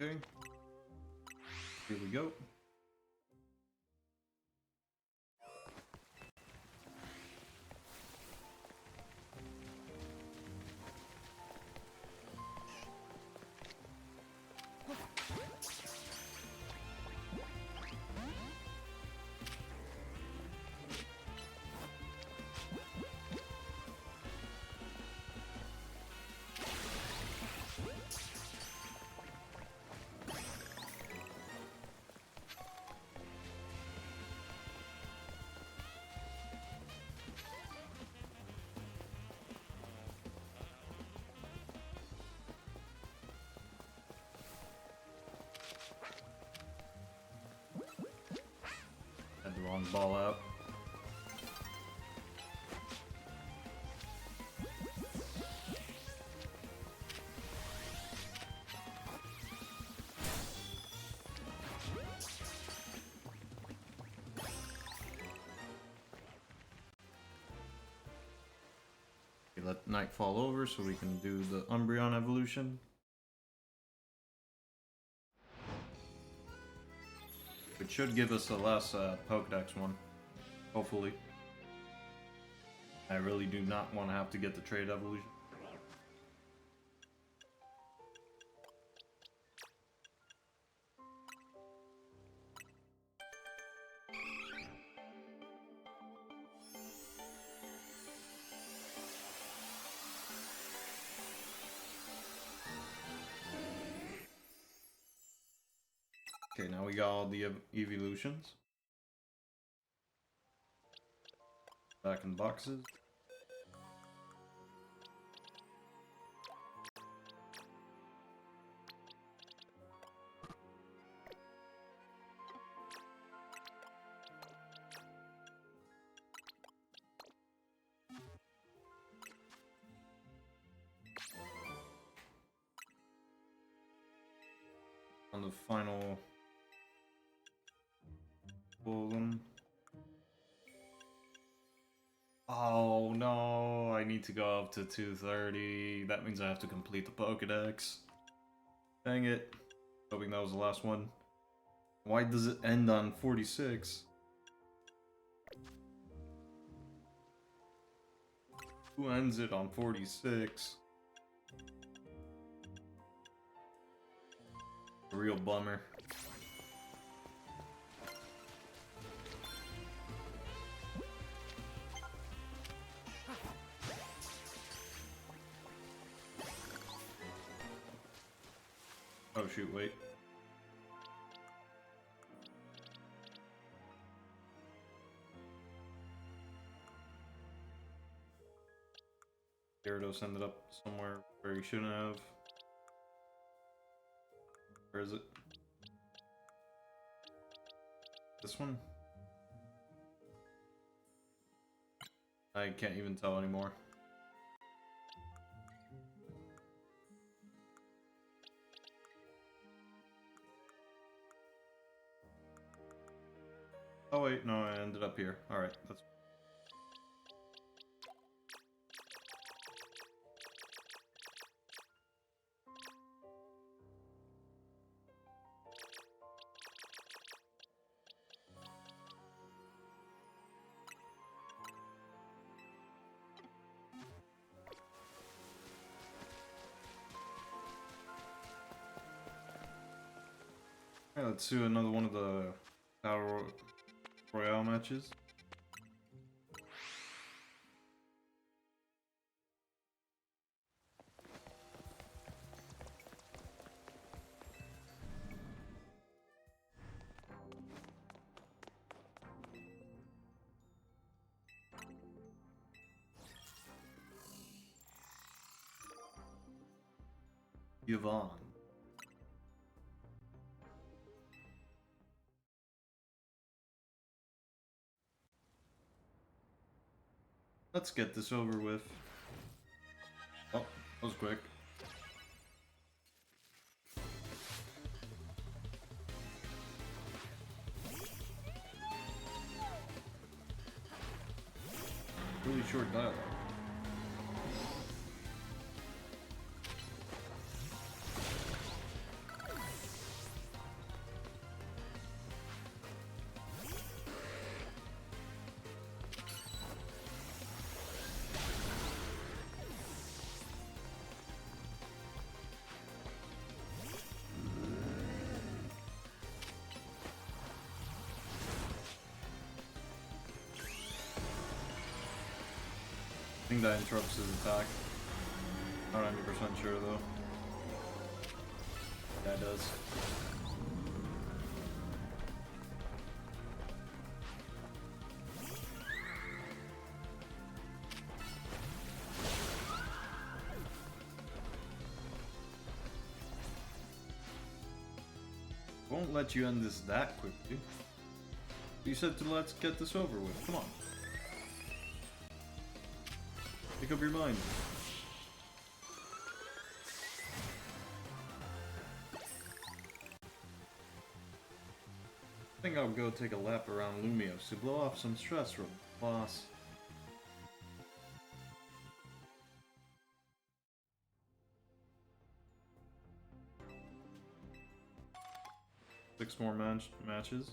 Speaker 1: Okay. Here we go. Had the wrong ball out. Okay, let night fall over so we can do the Umbreon evolution. It should give us the last Pokedex one, hopefully. I really do not want to have to get the trade evolution. Okay, now we got all the evolutions. Back in boxes. On the final Golem. Oh no, I need to go up to 230. That means I have to complete the Pokedex. Dang it. Hoping that was the last one. Why does it end on 46? Who ends it on 46? A real bummer. Oh shoot, wait. Gyarados ended up somewhere where he shouldn't have. Where is it? This one? I can't even tell anymore. Oh wait, no, I ended up here. Alright, that's... Alright, let's do another one of the Battle Royale matches. Yvonne. Let's get this over with. Oh, that was quick. Really short dialogue. I think that interrupts his attack. Not 100% sure though. Yeah, it does. Won't let you end this that quickly. You said to let's get this over with. Come on. Make up your mind. I think I'll go take a lap around Lumios to blow off some stress from the boss. Six more matches.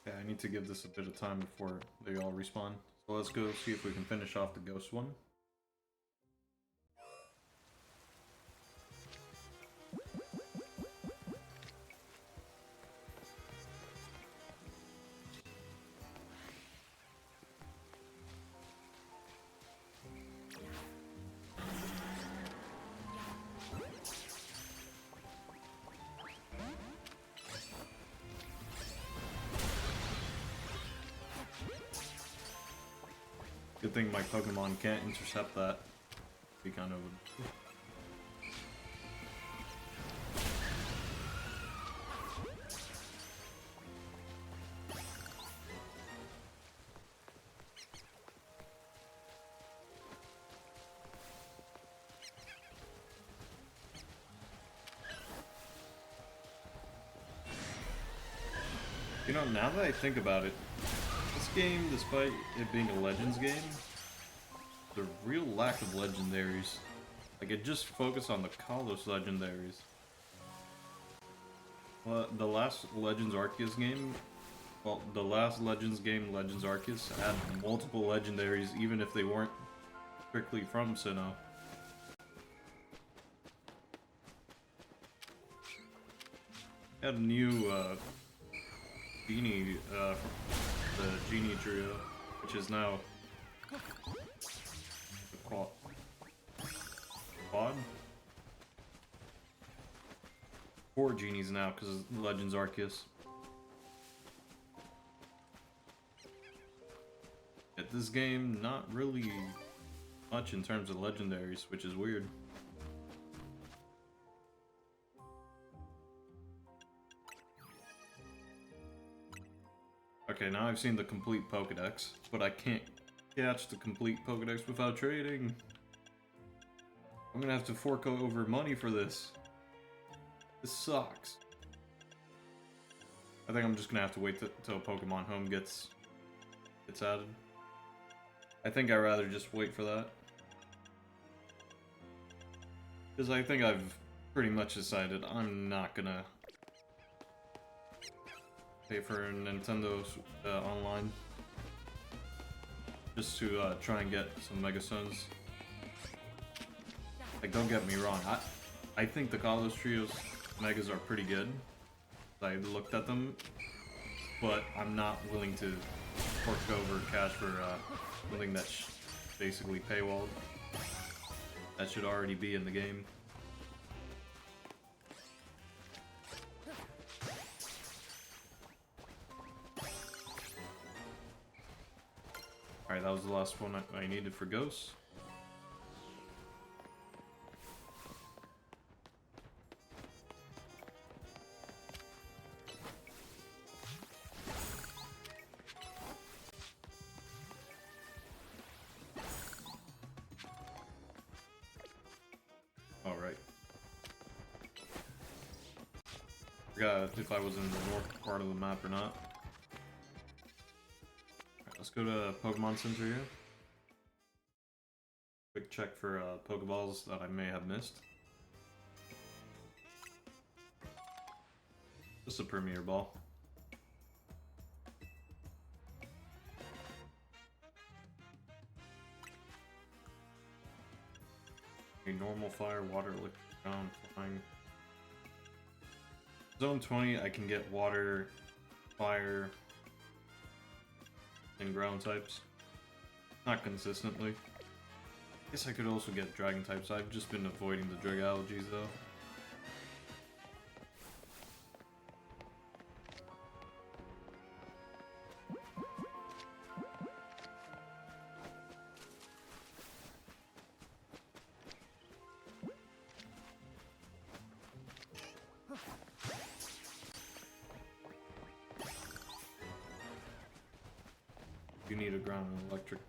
Speaker 1: Yeah, I need to give this a bit of time before they all respawn. So let's go see if we can finish off the ghost one. Good thing my Pokemon can't intercept that. Be kind of... You know, now that I think about it, this game, despite it being a Legends game, the real lack of legendaries. Like, it just focused on the Kalos legendaries. Well, the last Legends Arceus game, well, the last Legends game, Legends Arceus, had multiple legendaries even if they weren't strictly from Sinnoh. Had a new, Genie, the Genie Trio, which is now the Quad? 4 Genies now, because of Legends Arceus. this game, not really much in terms of legendaries, which is weird. Okay, now I've seen the complete Pokédex, but I can't catch the complete Pokédex without trading. I'm gonna have to fork over money for this. This sucks. I think I'm just gonna have to wait till Pokemon Home gets added. I think I'd rather just wait for that. Because I think I've pretty much decided I'm not gonna pay for Nintendo's online. Just to try and get some Mega Stones. Like, don't get me wrong, I think the Kalos Trios Megas are pretty good. I looked at them, but I'm not willing to fork over cash for something that's basically paywalled. That should already be in the game. Alright, that was the last one I needed for Ghosts. Alright. Forgot if I was in the north part of the map or not. Alright, let's go to Pokemon Center here. Quick check for Pokeballs that I may have missed. Just a Premier Ball. A normal fire, water, electric, ground, flying. Zone 20, I can get water, fire, and ground types. Not consistently. I guess I could also get dragon types. I've just been avoiding the drug allergies though. You need a ground and electric.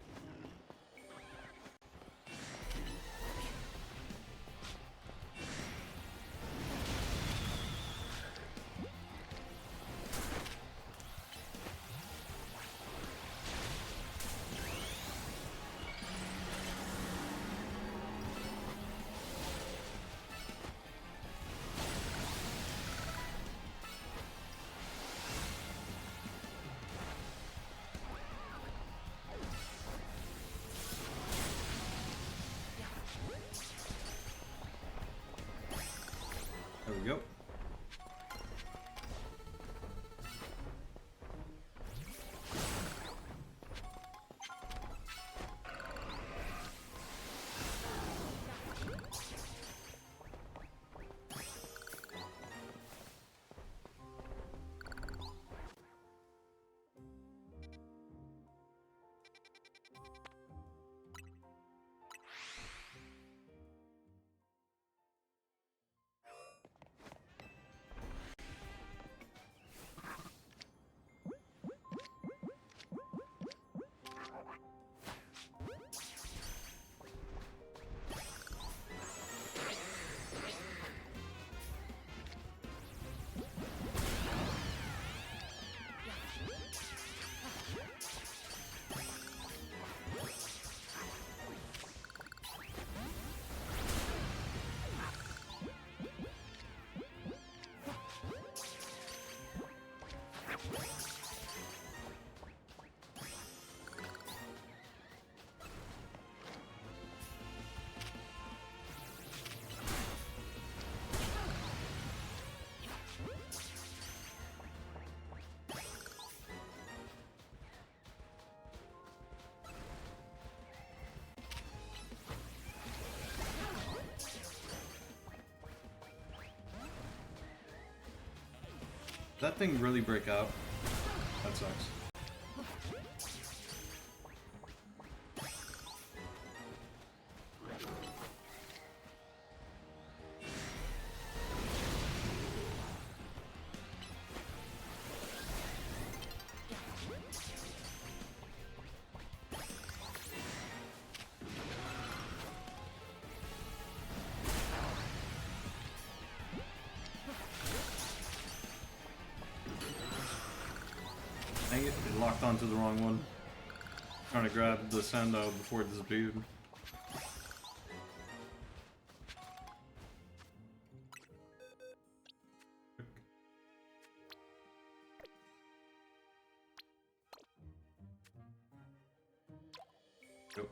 Speaker 1: There we go. That thing really break out? That sucks. locked onto the wrong one. Trying to grab the Sando before it disappeared. Yep.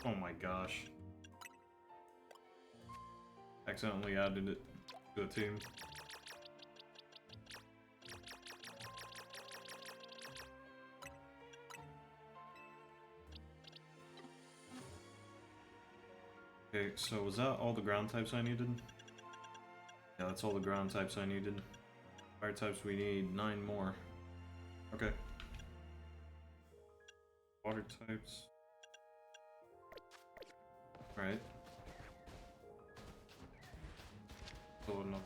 Speaker 1: Oh my gosh. Accidentally added it to a team. Okay, so was that all the ground types I needed? Yeah, that's all the ground types I needed. Fire types, we need 9 more. Okay. Water types. Right. So no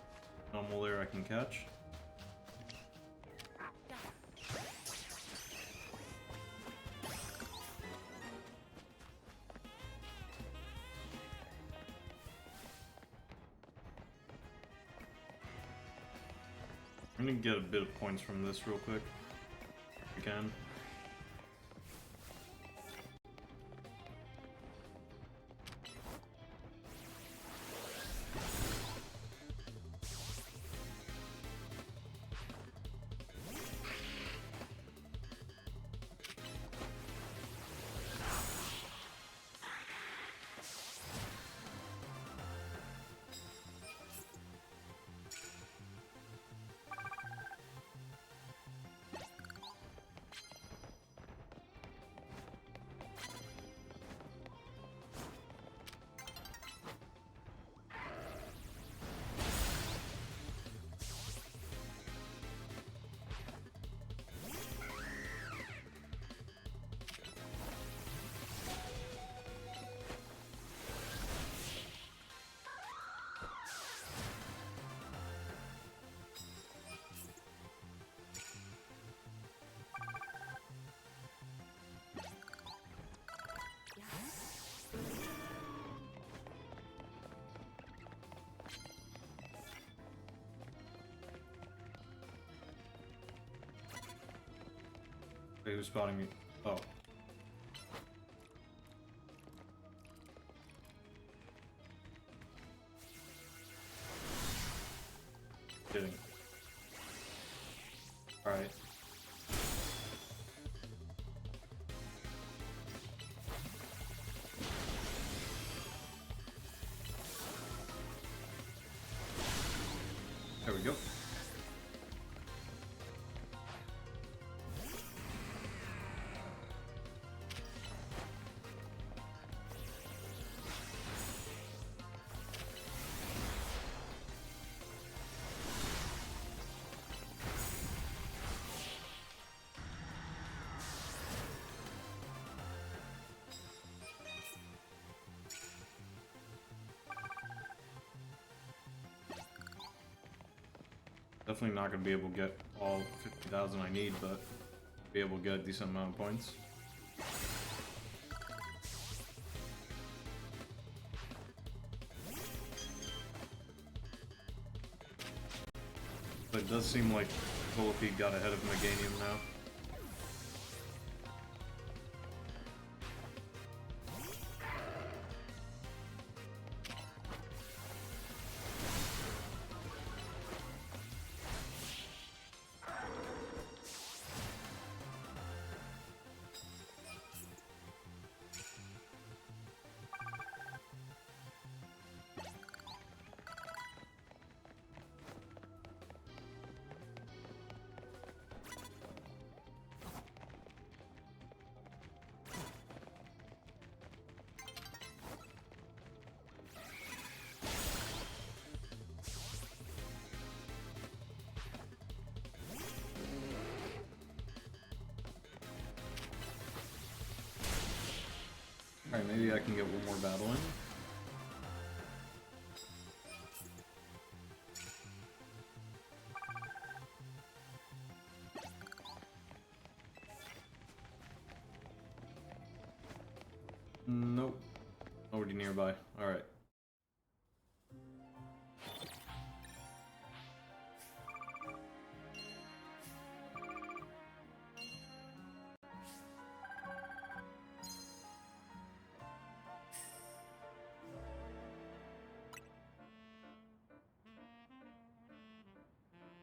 Speaker 1: normal there I can catch. I'm gonna get a bit of points from this real quick. If we can. Wait, who's spotting me? Oh. Kidding. Alright. There we go. Definitely not going to be able to get all 50,000 I need, but be able to get a decent amount of points. But it does seem like Volipede got ahead of Meganium now. Alright, maybe I can get one more battle in. Nope. Nobody nearby. Alright.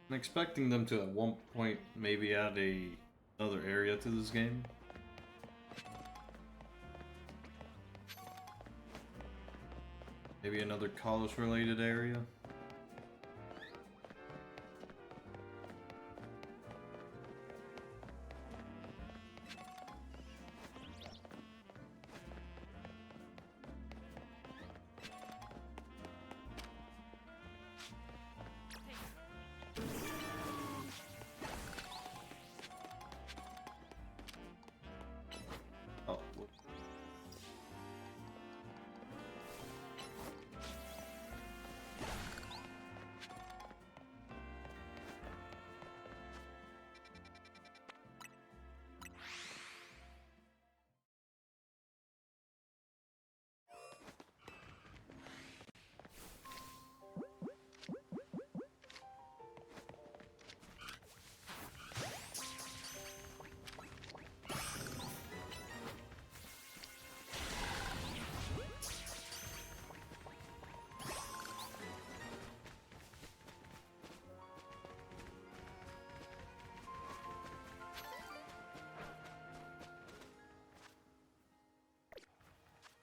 Speaker 1: I'm expecting them to at one point maybe add another area to this game. Maybe another college related area. Oh,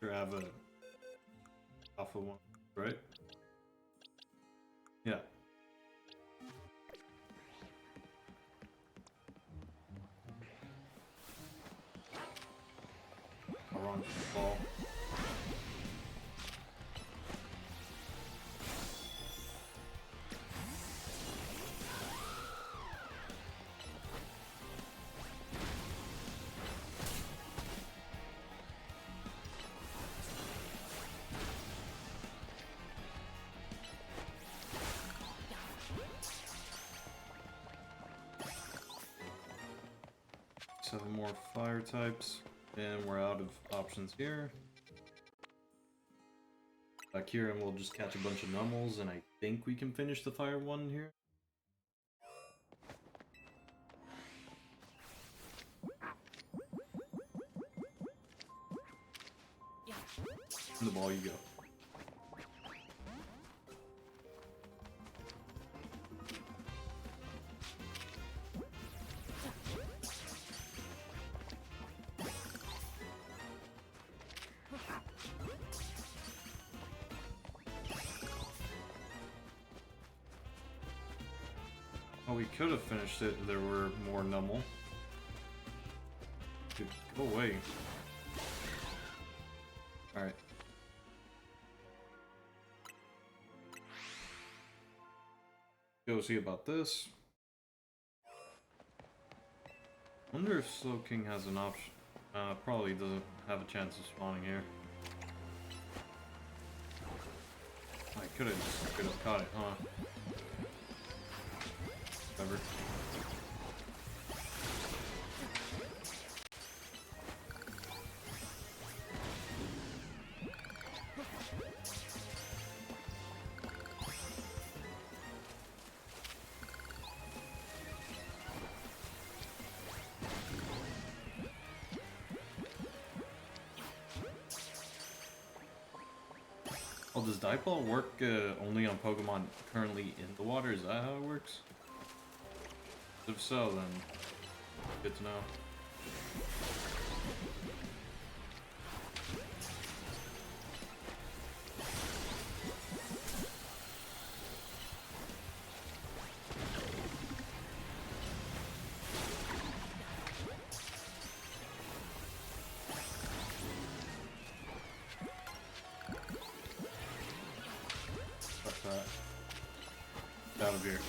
Speaker 1: sure, I have a alpha one, right? Yeah. Wrong ball. Seven more fire types, and we're out of options here. Back here, and we'll just catch a bunch of nummels, and I think we can finish the fire one here. In the ball you go. Oh, we could have finished it if there were more nummel. Dude, go away. Alright. Go see about this. Wonder if Slow King has an option. Probably doesn't have a chance of spawning here. I could have caught it, huh? Whatever. Oh, does Dipole work only on Pokemon currently in the water? Is that how it works? If so, then good to know. Fuck that. Get out of here.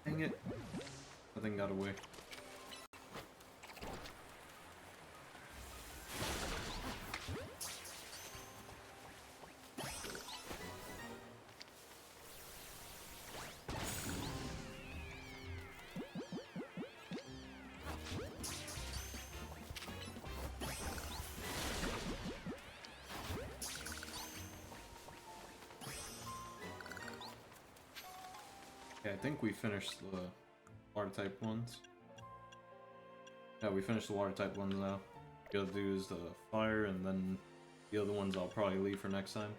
Speaker 1: Dang it. That thing got away. Yeah, I think we finished the water type ones. Yeah, we finished the water type ones now. What we gotta do is the fire, and then the other ones I'll probably leave for next time.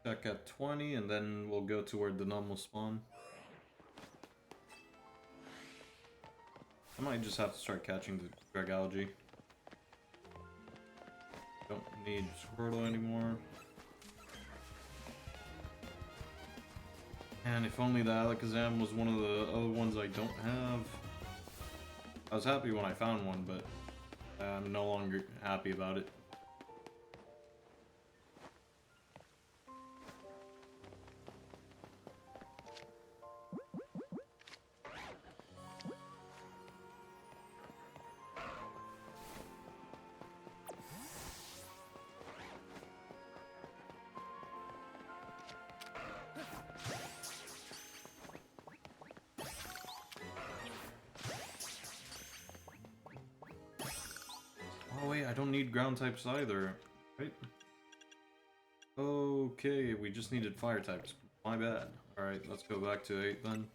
Speaker 1: Check at 20, and then we'll go to where the num will spawn. I might just have to start catching the drag algae. Don't need Squirtle anymore. And if only the Alakazam was one of the other ones I don't have. I was happy when I found one, but I'm no longer happy about it. Oh wait, I don't need ground types either, right? Okay, we just needed fire types. My bad. Alright, let's go back to 8 then.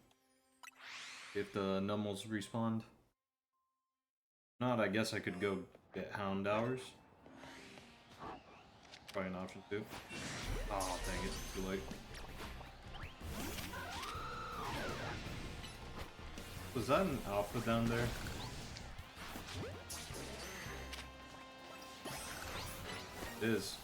Speaker 1: If the Nummels respawned. If not, I guess I could go get Houndours. Probably an option too. Oh, dang it, too late. Was that an alpha down there? It is.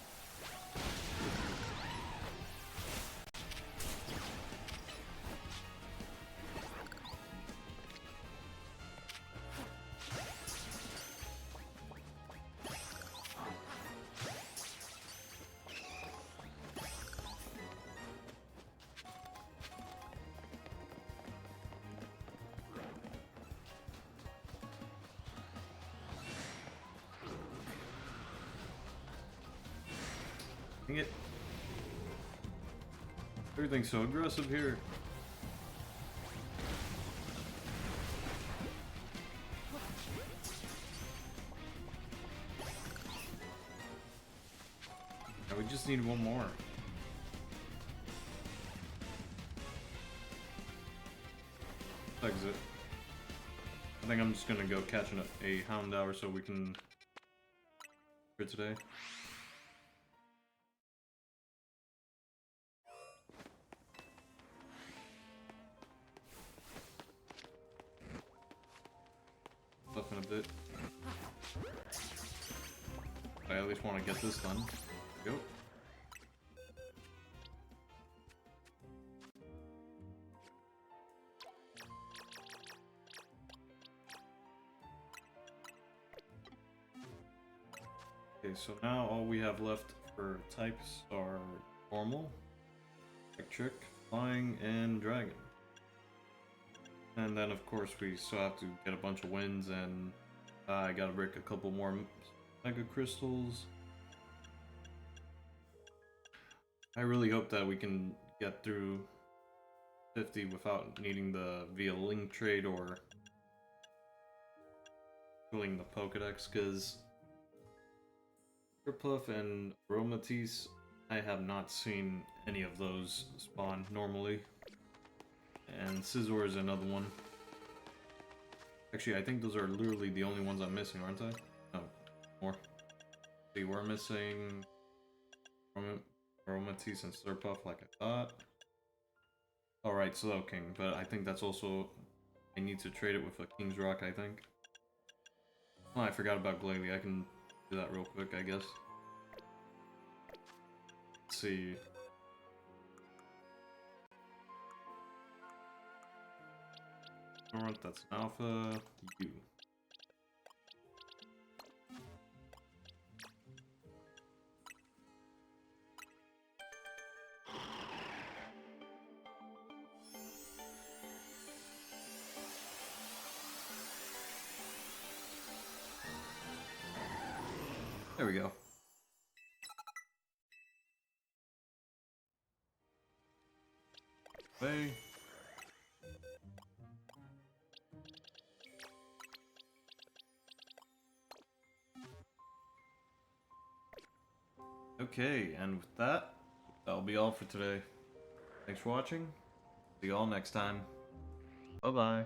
Speaker 1: Dang it. Everything's so aggressive here. Now we just need one more. Exit. I think I'm just gonna go catch a Houndour so we can for today. Stuff in a bit. I at least want to get this done. Go. Okay, so now all we have left for types are normal, electric, flying, and dragon. And then of course we still have to get a bunch of wins, and I gotta break a couple more mega crystals. I really hope that we can get through 50 without needing the via link trade or filling the Pokedex, because Puff and Aromatisse, I have not seen any of those spawn normally. And Scizor is another one. Actually, I think those are literally the only ones I'm missing, aren't I? No, more. See, we're missing Aromatisse and Slurpuff like I thought. Alright, Slowking, but I think that's also... I need to trade it with a King's Rock, I think. Oh, I forgot about Glalie. I can do that real quick, I guess. Let's see. Alright, that's Alpha U. There we go. Bye. Okay, and with that, that'll be all for today. Thanks for watching. See you all next time. Bye-bye.